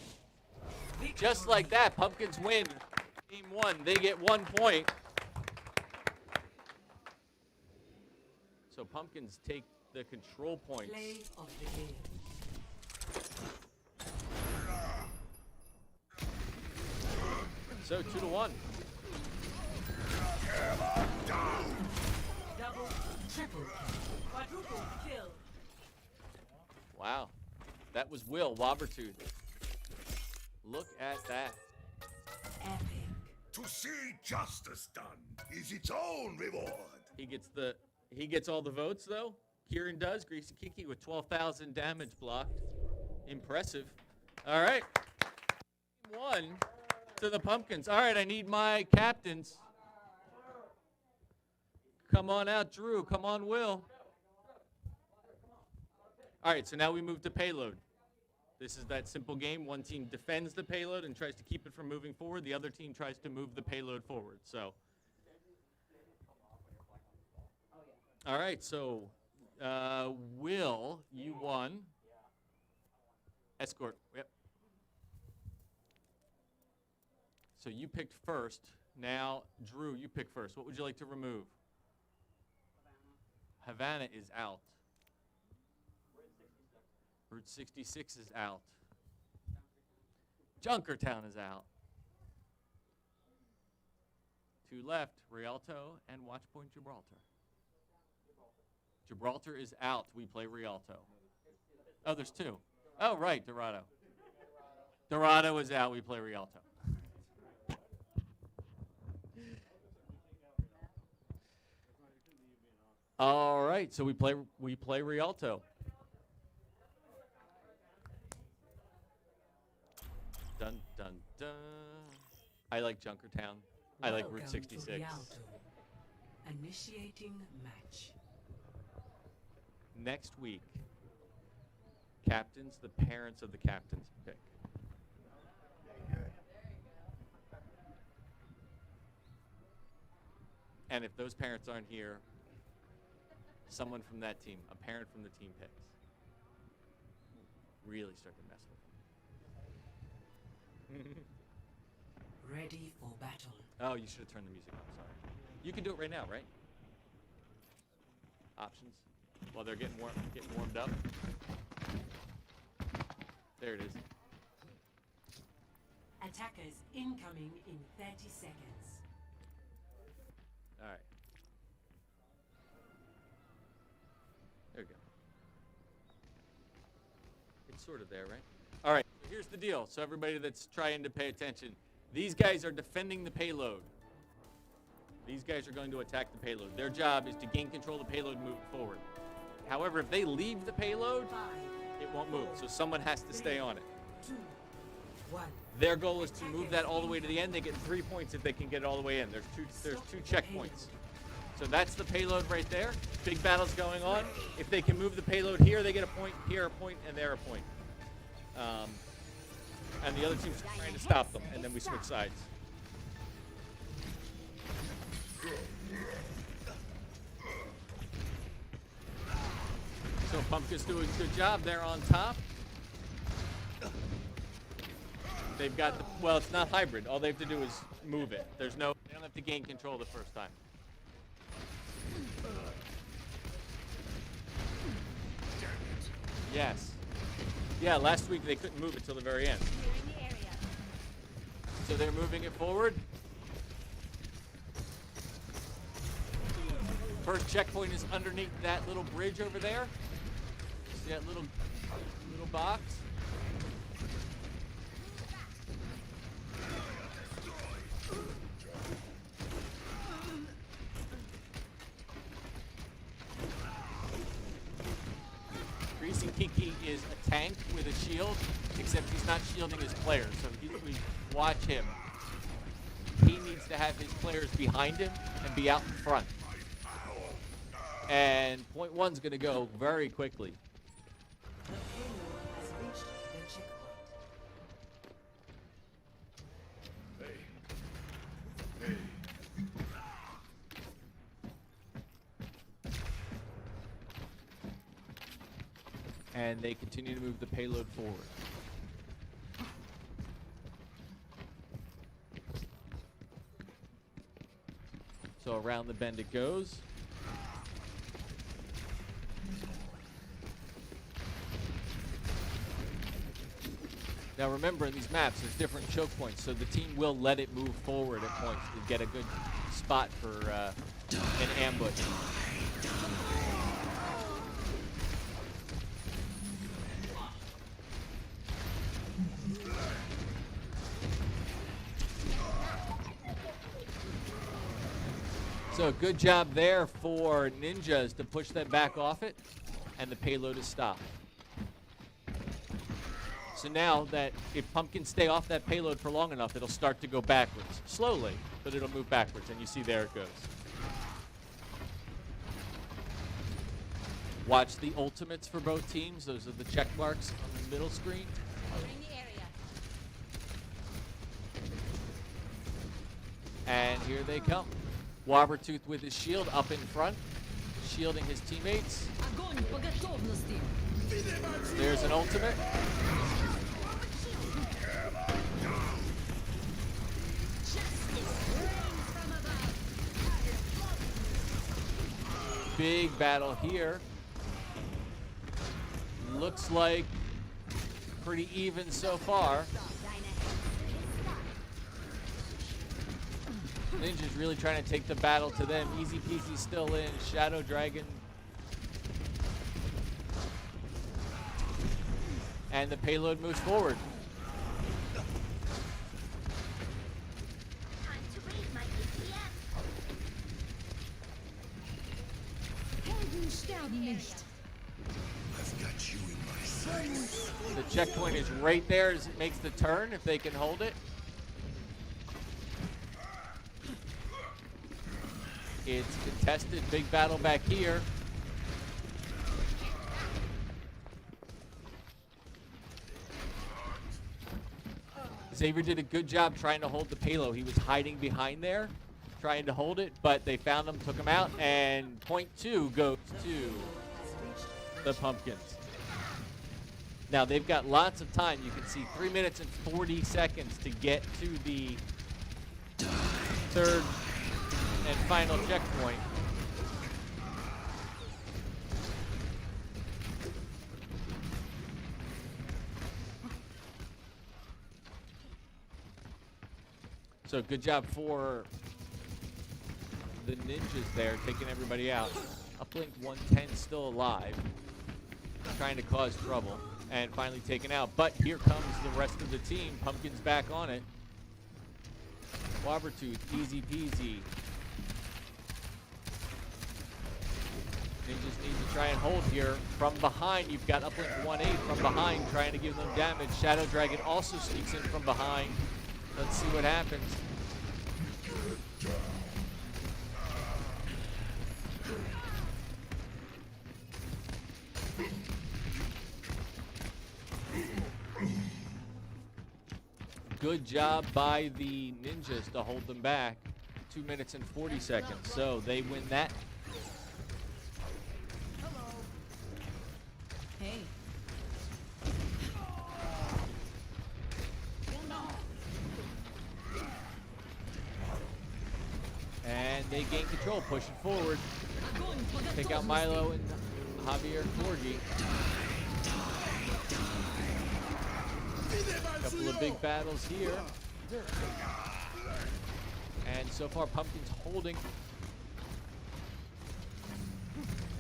Just like that, Pumpkins win. Team 1, they get 1 point. So Pumpkins take the control points. Play of the game. So 2-1. Double, triple kill. Quadruple kill. Wow. That was Will Wobbertooth. Look at that. Epic. To see justice done is its own reward. He gets all the votes though. Kieran does. Greasy Kiki with 12,000 damage blocked. Impressive. All right. 1 to the Pumpkins. All right, I need my captains. Come on out, Drew. Come on, Will. All right, so now we move to payload. This is that simple game. One team defends the payload and tries to keep it from moving forward. The other team tries to move the payload forward. So, all right, so Will, you won. Escort, yep. So you picked first. Now, Drew, you pick first. What would you like to remove? Havana is out. Route 66 is out. Junkertown is out. 2 left, Rialto and Watchpoint Gibraltar. Gibraltar is out. We play Rialto. Oh, there's 2. Oh, right, Dorado. Dorado is out. We play Rialto. All right, so we play Rialto. Dun dun dun. I like Junkertown. I like Route Welcome 66. to Rialto. Initiating match. Next week, captains, the parents of the captains pick. And if those parents aren't here, someone from that team, a parent from the team picks. Really start to mess with them. Ready for battle. Oh, you should have turned the music up. Sorry. You can do it right now, right? Options. While they're getting warmed up. There it is. Attackers incoming in 30 seconds. All right. There we go. It's sort of there, right? All right. So here's the deal. So everybody that's trying to pay attention, these guys are defending the payload. These guys are going to attack the payload. Their job is to gain control of the payload and move it forward. However, if they leave the payload, 5, it won't move. So someone has to stay on it. 2, 1. Their goal is to move that all the way to the end. They get 3 points if they can get it all the way in. There's two checkpoints. So that's the payload right there. Big battle's going on. If they can move the payload here, they get a point, here a point, and there a point. And the other team's trying to stop them, and then we switch sides. So Pumpkin's doing a good job there on top. They've got the, well, it's not hybrid. All they have to do is move it. They don't have to gain control the first time. Yes. Yeah, last week they couldn't move it till the very end. So they're moving it forward. First checkpoint is underneath that little bridge over there. See that little box? Greasy Kiki is a tank with a shield, except he's not shielding his players. So we watch him. He needs to have his players behind him and be out in front. And point one's going to go very quickly. The payload has reached the checkpoint. And they continue to move the payload forward. So around the bend it goes. Now remember, in these maps, there's different choke points, so the team will let it move forward at points to get a good spot for an ambush. So good job there for Ninjas to push them back off it, and the payload is stopped. So now that if pumpkins stay off that payload for long enough, it'll start to go backwards. Slowly, but it'll move backwards, and you see there it goes. Watch the ultimates for both teams. Those are the check marks on the middle screen. Clearing the area. And here they come. Wobbertooth with his shield up in front, shielding his teammates. Огонь по готовности. There's an ultimate. Big battle here. Looks like pretty even so far. Ninja's really trying to take the battle to them. Easy peasy still in. Shadow Dragon. And the payload moves forward. Helden sterben nicht. I've got you in my sights. The checkpoint is right there as it makes the turn, if they can hold it. It's contested. Big battle back here. Xavier did a good job trying to hold the payload. He was hiding behind there, trying to hold it, but they found him, took him out, and point 2 goes to the Pumpkins. Now, they've got lots of time. You can see 3 minutes and 40 seconds to get to the third and final checkpoint. So good job for the Ninjas there, taking everybody out. Uplink 110 still alive, trying to cause trouble, and finally taken out. But here comes the rest of the team. Pumpkin's back on it. Wobbertooth, easy peasy. Ninjas need to try and hold here. From behind, you've got Uplink 1-8 from behind trying to give them damage. Shadow Dragon also sneaks in from behind. Let's see what happens. Good job by the Ninjas to hold them back. 2 minutes and 40 seconds. So they win that. Hey. And they gain control, push it forward. Огонь по Take out готовности. Milo and Javier Corgi. Couple of big battles here. And so far, Pumpkin's holding.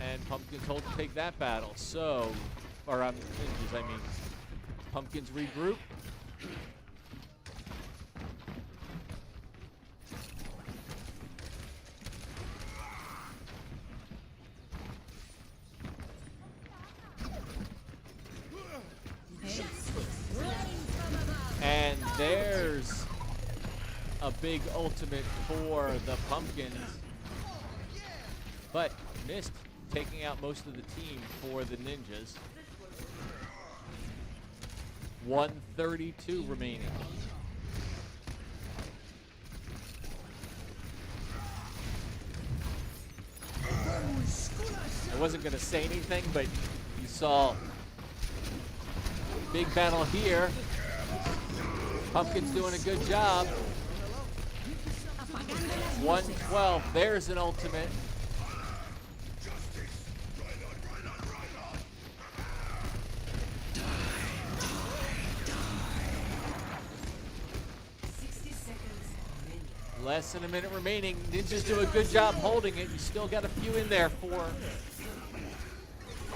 And Pumpkin's hold to take that battle. So, or Ninjas, I mean. Pumpkins regroup. And there's a big ultimate for the Pumpkins. But missed taking out most of the team for the Ninjas. 132 remaining. I wasn't going to say anything, but you saw big battle here. Pumpkin's doing a good job. 112. There's an ultimate. Less than a minute remaining. Ninjas do a good job holding it. You still got a few in there for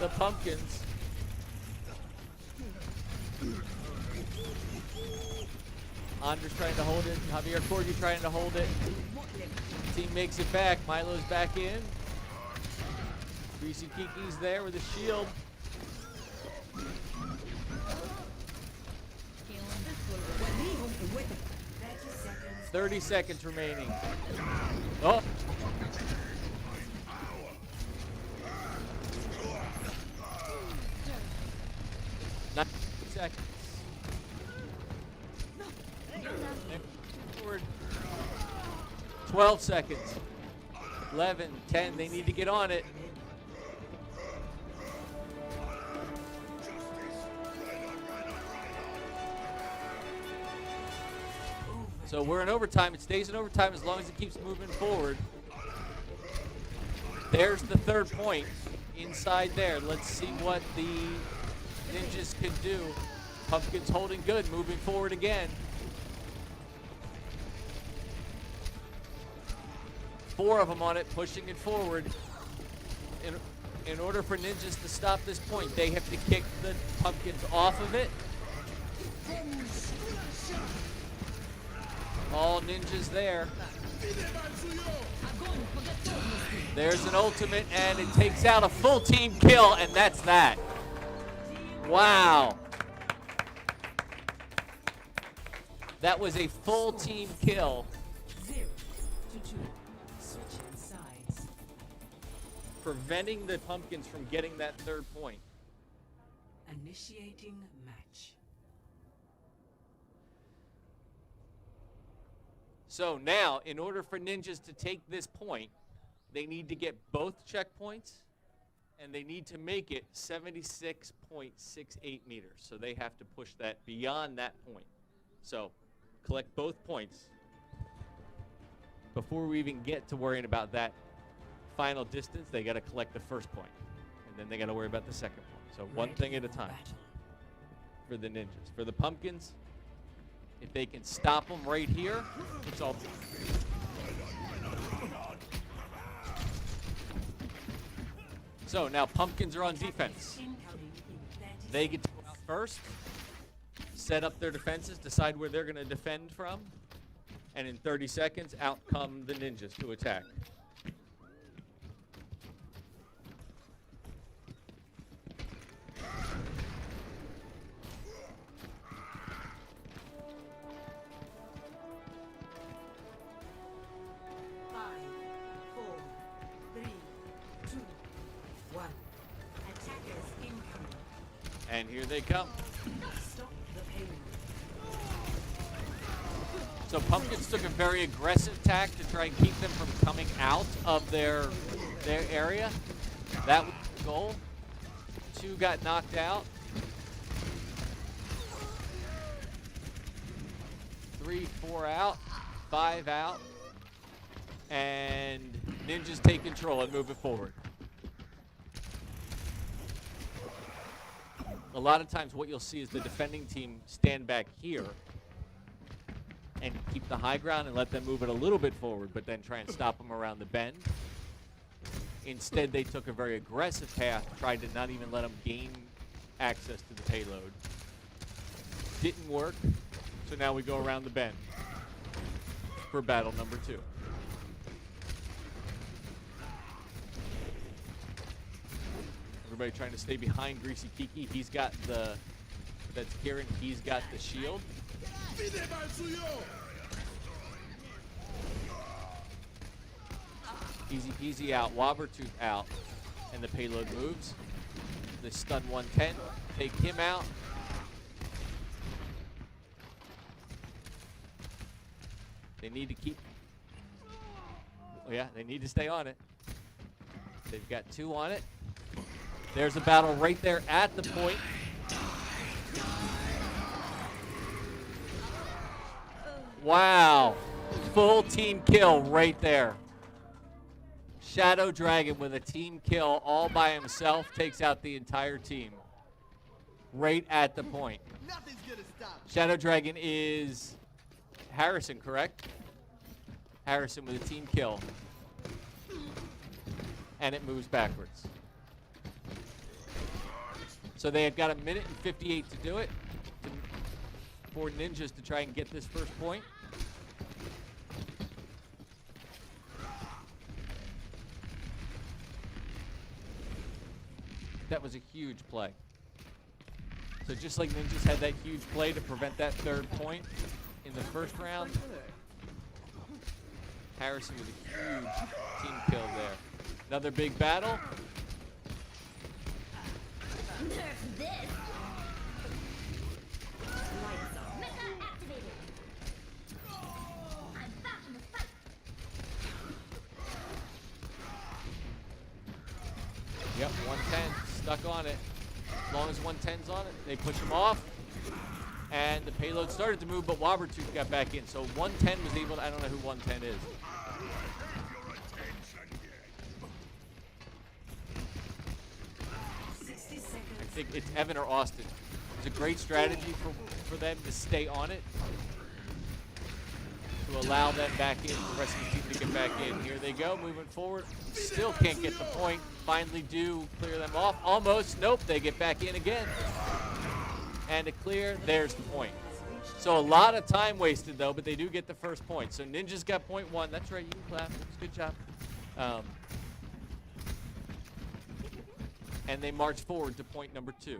the pumpkins. Andres trying to hold it. Javier Corgi trying to hold it. Team makes it back. Milo's back in. Greasy Kiki's there with a shield. 30 seconds remaining. Oh. 9 seconds. Forward. 12 seconds. 11, 10. They need to get on it. So we're in overtime. It stays in overtime as long as it keeps moving forward. There's the third point inside there. Let's see what the Ninjas can do. Pumpkin's holding good, moving forward again. 4 of them on it, pushing it forward. In order for Ninjas to stop this point, they have to kick the Pumpkins off of it. All Ninjas there. There's an ultimate, and it takes out a full team kill, and that's that. Wow. That was a full team kill. 0 to 2. Switching sides. Preventing the Pumpkins from getting that third point. Initiating match. So now, in order for Ninjas to take this point, they need to get both checkpoints, and they need to make it 76.68 meters. So they have to push that beyond that point. So collect both points before we even get to worrying about that final distance. They got to collect the first point, and then they got to worry about the second point. So one thing at a time for the Ninjas. For the Pumpkins, if they can stop them right here, it's all. So now Pumpkins are on defense. They get to go out first, set up their defenses, decide where they're going to defend from, and in 30 seconds, out come the Ninjas to attack. And here they come. Stop the payload. So Pumpkins took a very aggressive tack to try and keep them from coming out of their area. That was the goal. 2 got knocked out. 3, 4 out. 5 out. And Ninjas take control and move it forward. A lot of times what you'll see is the defending team stand back here and keep the high ground and let them move it a little bit forward, but then try and stop them around the bend. Instead, they took a very aggressive path, tried to not even let them gain access to the payload. Didn't work, so now we go around the bend for battle number 2. Everybody trying to stay behind Greasy Kiki. He's got the, that's Kieran, he's got the shield. Easy peasy out, Wobbertooth out, and the payload moves. They stun 110, take him out. They need to keep, oh yeah, they need to stay on it. They've got 2 on it. There's a battle right there at the point. Wow. Full team kill right there. Shadow Dragon with a team kill all by himself takes out the entire team. Right at the point. Shadow Dragon is Harrison, correct? Harrison with a team kill. And it moves backwards. So they had got a minute and 58 to do it. For Ninjas to try and get this first point. That was a huge play. So just like Ninjas had that huge play to prevent that third point in the first round, Harrison with a huge team kill there. Another big battle. Yep, 110, stuck on it. As long as 110's on it, they push him off. And the payload started to move, but Wobbertooth got back in. So 110 was able to, I don't know who 110 is. I think it's Evan or Austin. It's a great strategy for them to stay on it. To allow them back in, the rest of the team to get back in. Here they go, moving forward. Still can't get the point. Finally do clear them off. Almost, nope, they get back in again. And to clear, there's the point. So a lot of time wasted though, but they do get the first point. So Ninjas got point 1. That's right, you can clap. It was a good job. And they march forward to point number 2.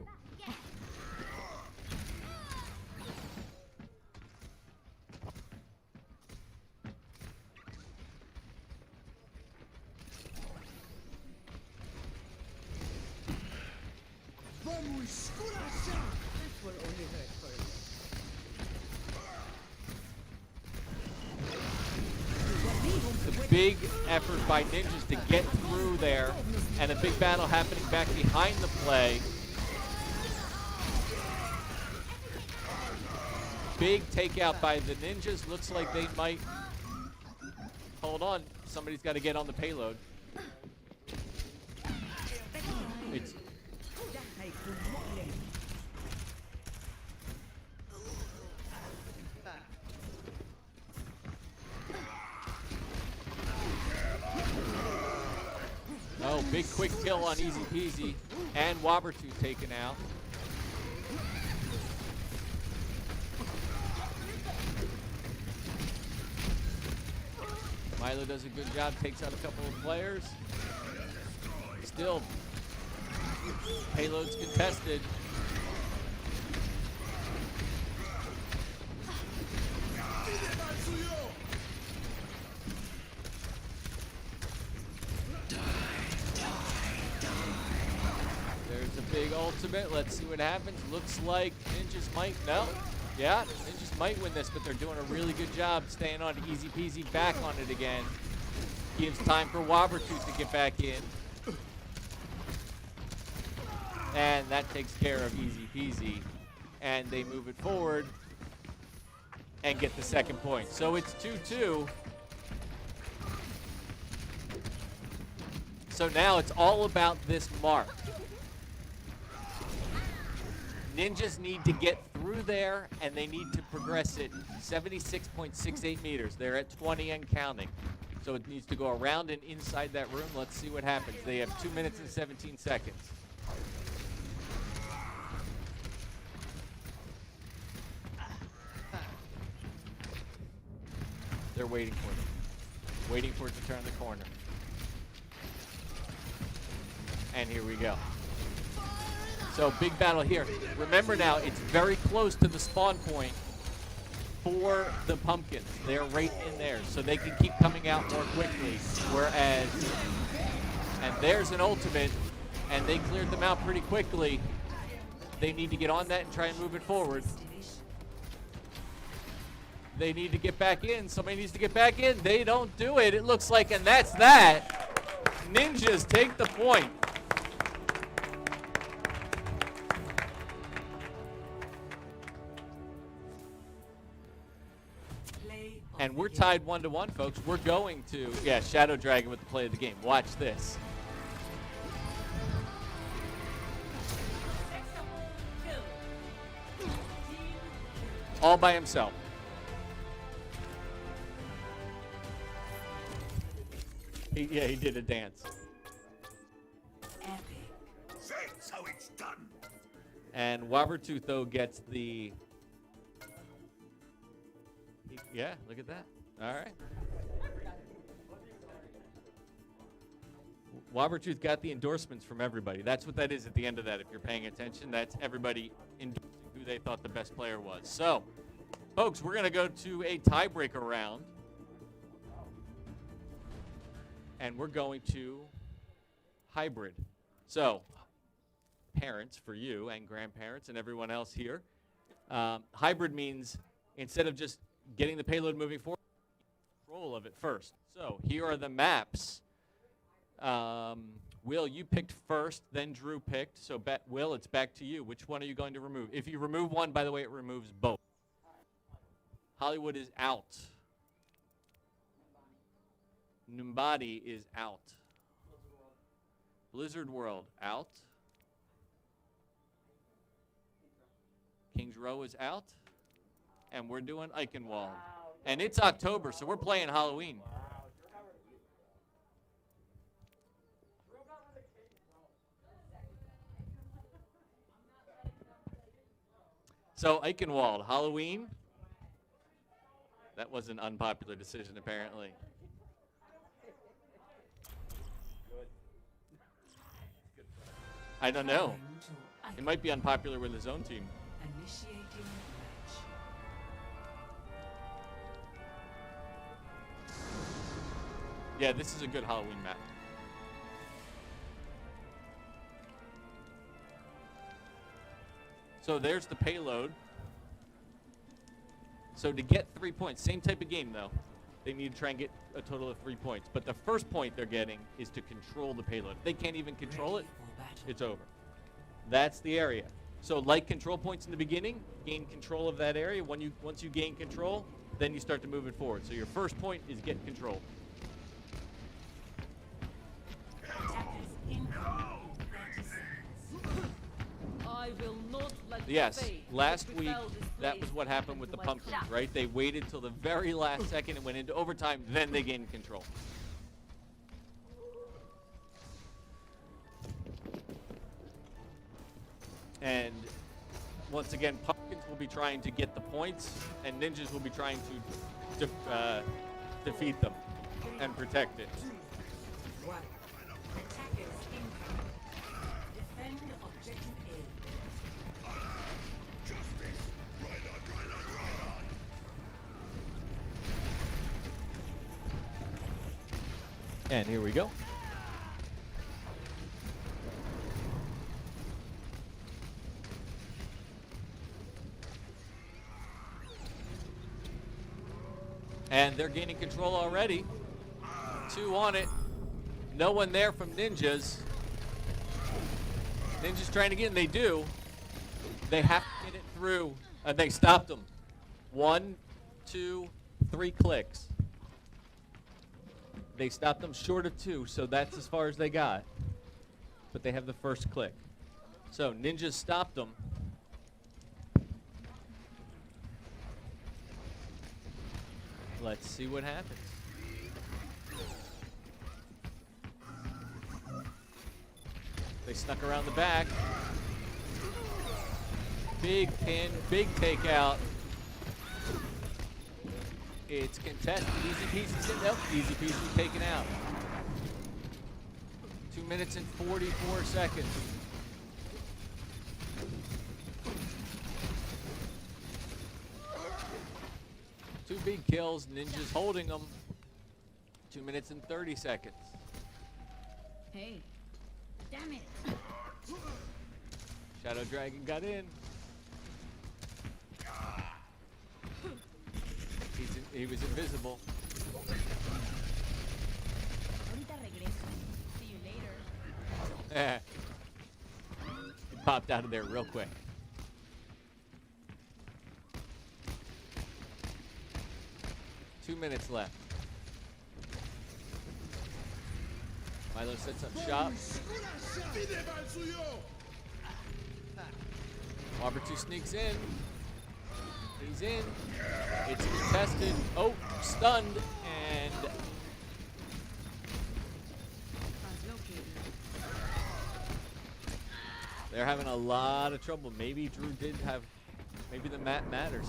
Big effort by Ninjas to get through there, and a big battle happening back behind the play. Big takeout by the Ninjas. Looks like they might. Hold on, somebody's got to get on the payload. It's oh, big quick kill on Easy Peasy, and Wobbertooth taken out. Milo does a good job, takes out a couple of players. Still, payload's contested. There's a big ultimate. Let's see what happens. Looks like Ninjas might, no. Yeah, Ninjas might win this, but they're doing a really good job staying on Easy Peasy, back on it again. Gives time for Wobbertooth to get back in. And that takes care of Easy Peasy. And they move it forward and get the second point. So it's 2-2. So now it's all about this mark. Ninjas need to get through there, and they need to progress it 76.68 meters. They're at 20 and counting. So it needs to go around and inside that room. Let's see what happens. They have 2 minutes and 17 seconds. They're waiting for it. Waiting for it to turn the corner. And here we go. So big battle here. Remember now, it's very close to the spawn point for the pumpkins. They're right in there, so they can keep coming out more quickly. Whereas, and there's an ultimate, and they cleared them out pretty quickly. They need to get on that and try and move it forward. They need to get back in. Somebody needs to get back in. They don't do it, it looks like, and that's that. Ninjas take the point. And we're tied 1-1, folks. We're going to, yeah, Shadow Dragon with the play of the game. Watch this. All by himself. Yeah, he did a dance. Epic. That's how it's done. And Wabertooth, though, gets the... Yeah, look at that. All right. Wabertooth got the endorsements from everybody. That's what that is at the end of that. If you're paying attention, that's everybody endorsing who they thought the best player was. So, folks, we're going to go to a tiebreaker round. And we're going to hybrid. So, parents for you and grandparents and everyone else here, hybrid means instead of just getting the payload moving forward, control of it first. So, here are the maps. Will, you picked first, then Drew picked. So, Will, it's back to you. Which one are you going to remove? If you remove one, by the way, it removes both. Hollywood is out. Numbadi is out. Blizzard World out. Kings Row is out. And we're doing Eichenwald. And it's October, so we're playing Halloween. So Eichenwald, Halloween. That was an unpopular decision, apparently. I don't know. It might be unpopular with his own team. Initiating match. Yeah, this is a good Halloween map. So there's the payload. So to get 3 points, same type of game though. They need to try and get a total of 3 points. But the first point they're getting is to control the payload. If they can't even control it, it's over. That's the area. So like control points in the beginning, gain control of that area. Once you gain control, then you start to move it forward. So your first point is get control. Attackers incoming in 30 seconds. I will not let Yes, fate last week befell this that place was what happened with the my pumpkins, class. right? They waited till the very last second and went into overtime, then they gained control. And once again, pumpkins will be trying to get the points, and ninjas will be trying to defeat them and protect it. One. Attackers incoming. Defend objective A. And here we go. And they're gaining control already. 2 on it. No one there from Ninjas. Ninjas trying to get in. They do. They have to get it through. They stopped them. 1, 2, 3 clicks. They stopped them short of 2, so that's as far as they got. But they have the first click. So Ninjas stopped them. Let's see what happens. They snuck around the back. Big pin, big takeout. It's contested. Easy peasy. Nope, easy peasy taken out. 2 minutes and 44 seconds. Two big kills. Ninjas holding them. 2 minutes and 30 seconds. Hey, damn it. Shadow Dragon got in. He was invisible. Ahorita regreso. See you later. He popped out of there real quick. Two minutes left. Milo sets up shop. Wabertooth sneaks in. He's in. It's contested. Oh, stunned. And They're having a lot of trouble. Maybe Drew did have, maybe the map matters.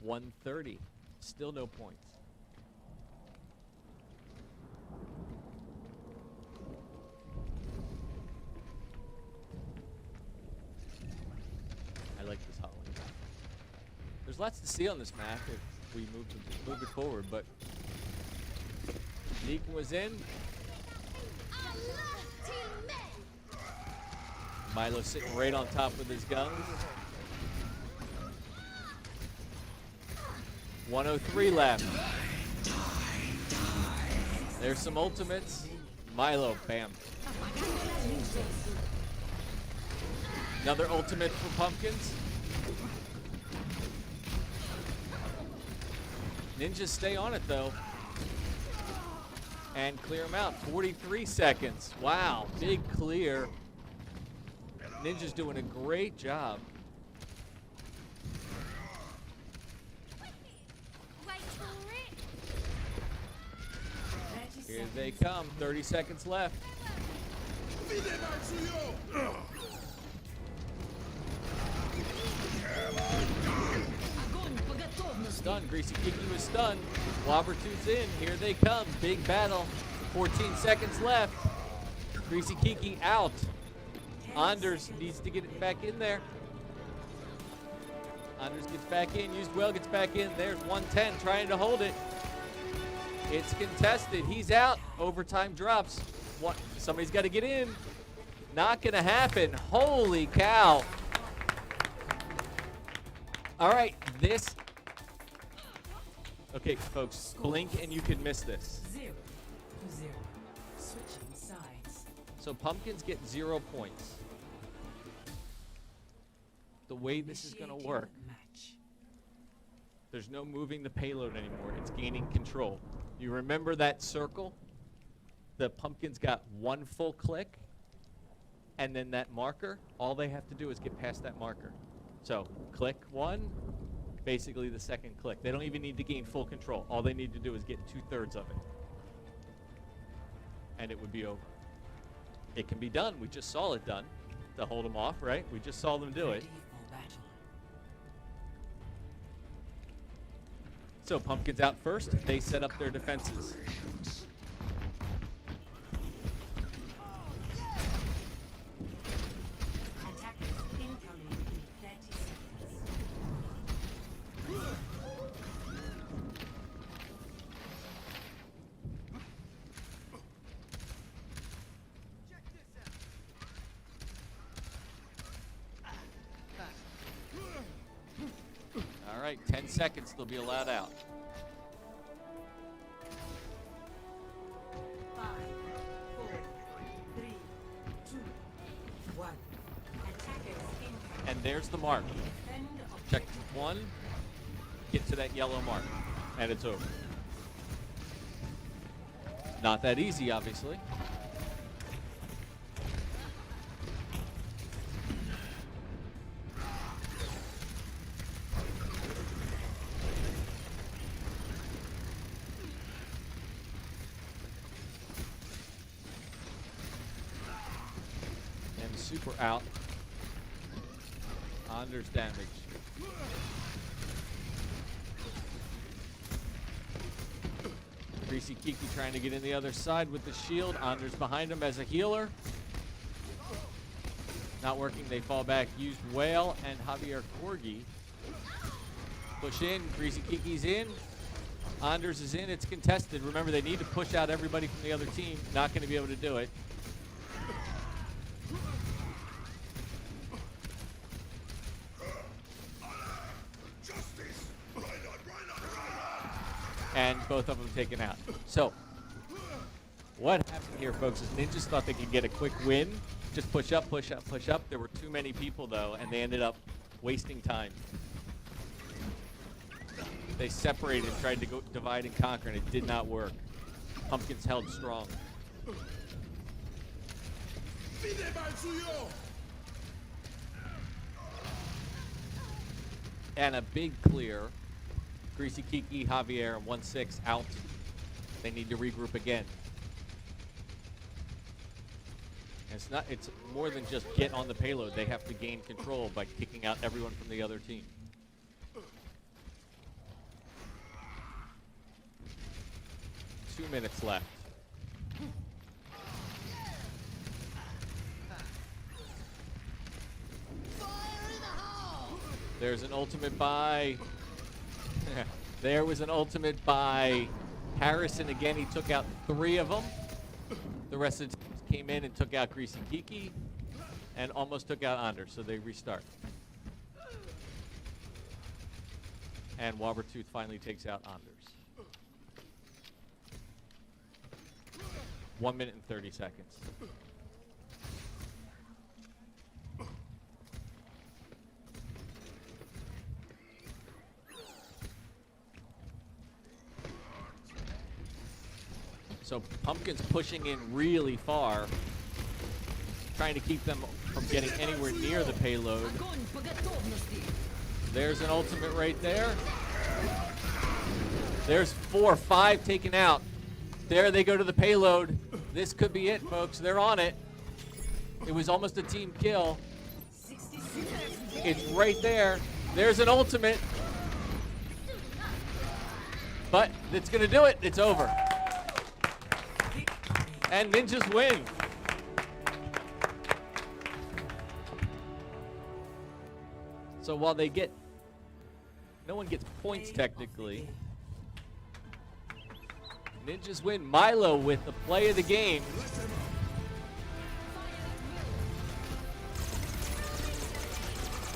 130, still no points. I like this Holland. There's lots to see on this map if we move it forward, but Deacon was in. Milo sitting right on top with his guns. 103 left. There's some ultimates. Milo, bam. Another ultimate for Pumpkins. Ninjas stay on it though. And clear them out. 43 seconds. Wow, big clear. Ninja's doing a great job. Here they come. 30 seconds left. Stunned. Greasy Kiki was stunned. Wobbertooth's in. Here they come. Big battle. 14 seconds left. Greasy Kiki out. Anders needs to get it back in there. Anders gets back in. Used well, gets back in. There's 110 trying to hold it. It's contested. He's out. Overtime drops. What? Somebody's got to get in. Not going to happen. Holy cow. All right, this. Okay, folks, blink and you can miss this. 0-0. Switching sides. So Pumpkins get 0 points. The way this is going to work, Match. there's no moving the payload anymore. It's gaining control. You remember that circle? The Pumpkins got 1 full click, and then that marker, all they have to do is get past that marker. So click 1, basically the second click. They don't even need to gain full control. All they need to do is get 2/3 of it. And it would be over. It can be done. We just saw it done to hold them off, right? We just saw them do it. Ready for battle. So Pumpkins out first. They set up their defenses. Attackers incoming in 30 seconds. All right, 10 seconds. They'll be allowed out. 5, 4, 3, 2, 1. Attackers incoming. And there's the mark. Defend Check 1. Get to that yellow mark. And it's over. Not that easy, obviously. And super out. Anders damage. Greasy Kiki trying to get in the other side with the shield. Anders behind him as a healer. Not working. They fall back. Used Whale and Javier Corgi. Push in. Greasy Kiki's in. Anders is in. It's contested. Remember, they need to push out everybody from the other team. Not going to be able to do it. And both of them taken out. So, what happened here, folks, is Ninjas thought they could get a quick win. Just push up, push up, push up. There were too many people, though, and they ended up wasting time. They separated, tried to go divide and conquer, and it did not work. Pumpkins held strong. And a big clear. Greasy Kiki, Javier, and 1-6 out. They need to regroup again. It's more than just get on the payload. They have to gain control by kicking out everyone from the other team. Two minutes left. There's an ultimate by. There was an ultimate by Harrison. Again, he took out 3 of them. The rest of the teams came in and took out Greasy Kiki and almost took out Anders, so they restart. And Wobbertooth finally takes out Anders. 1 minute and 30 seconds. So Pumpkin's pushing in really far, trying to keep them from getting anywhere near the payload. There's an ultimate right there. There's 4, 5 taken out. There they go to the payload. This could be it, folks. They're on it. It was almost a team kill. It's right there. There's an ultimate. But it's going to do it. It's over. And Ninjas win. So while they get, no one gets points technically. Ninjas win. Milo with the play of the game.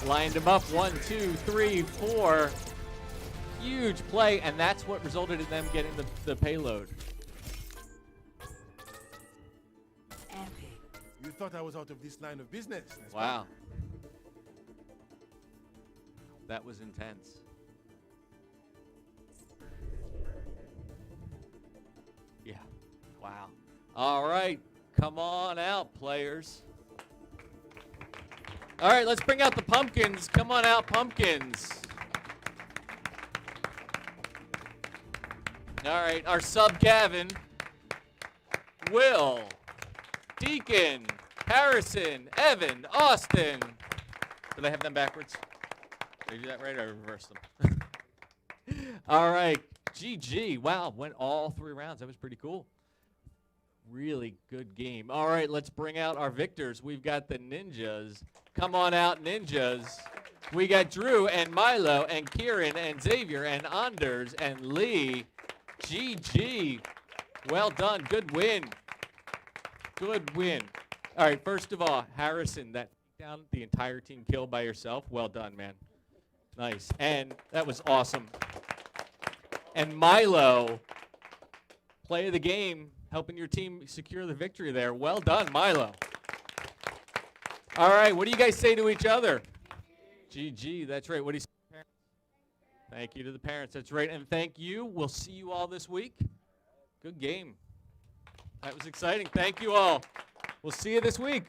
Lined him up, 1, 2, 3, 4. Huge play, and that's what resulted in them getting the payload. You thought I was out of this line of business. Wow. That was intense. Yeah. Wow. All right. Come on out, players. All right, let's bring out the pumpkins. Come on out, pumpkins. All right, our sub Gavin, Will, Deacon, Harrison, Evan, Austin. Did I have them backwards? Did I do that right or I reversed them? All right, GG. Wow, went all 3 rounds. That was pretty cool. Really good game. All right, let's bring out our victors. We've got the Ninjas. Come on out, Ninjas. We got Drew and Milo and Kieran and Xavier and Anders and Lee. GG. Well done. Good win. Good win. All right, first of all, Harrison, that down the entire team kill by yourself. Well done, man. Nice. And that was awesome. And Milo, play of the game, helping your team secure the victory there. Well done, Milo. All right, what do you guys say to each other? GG, that's right. What do you say to the parents? Thank you to the parents. That's right. And thank you. We'll see you all this week. Good game. That was exciting. Thank you all. We'll see you this week.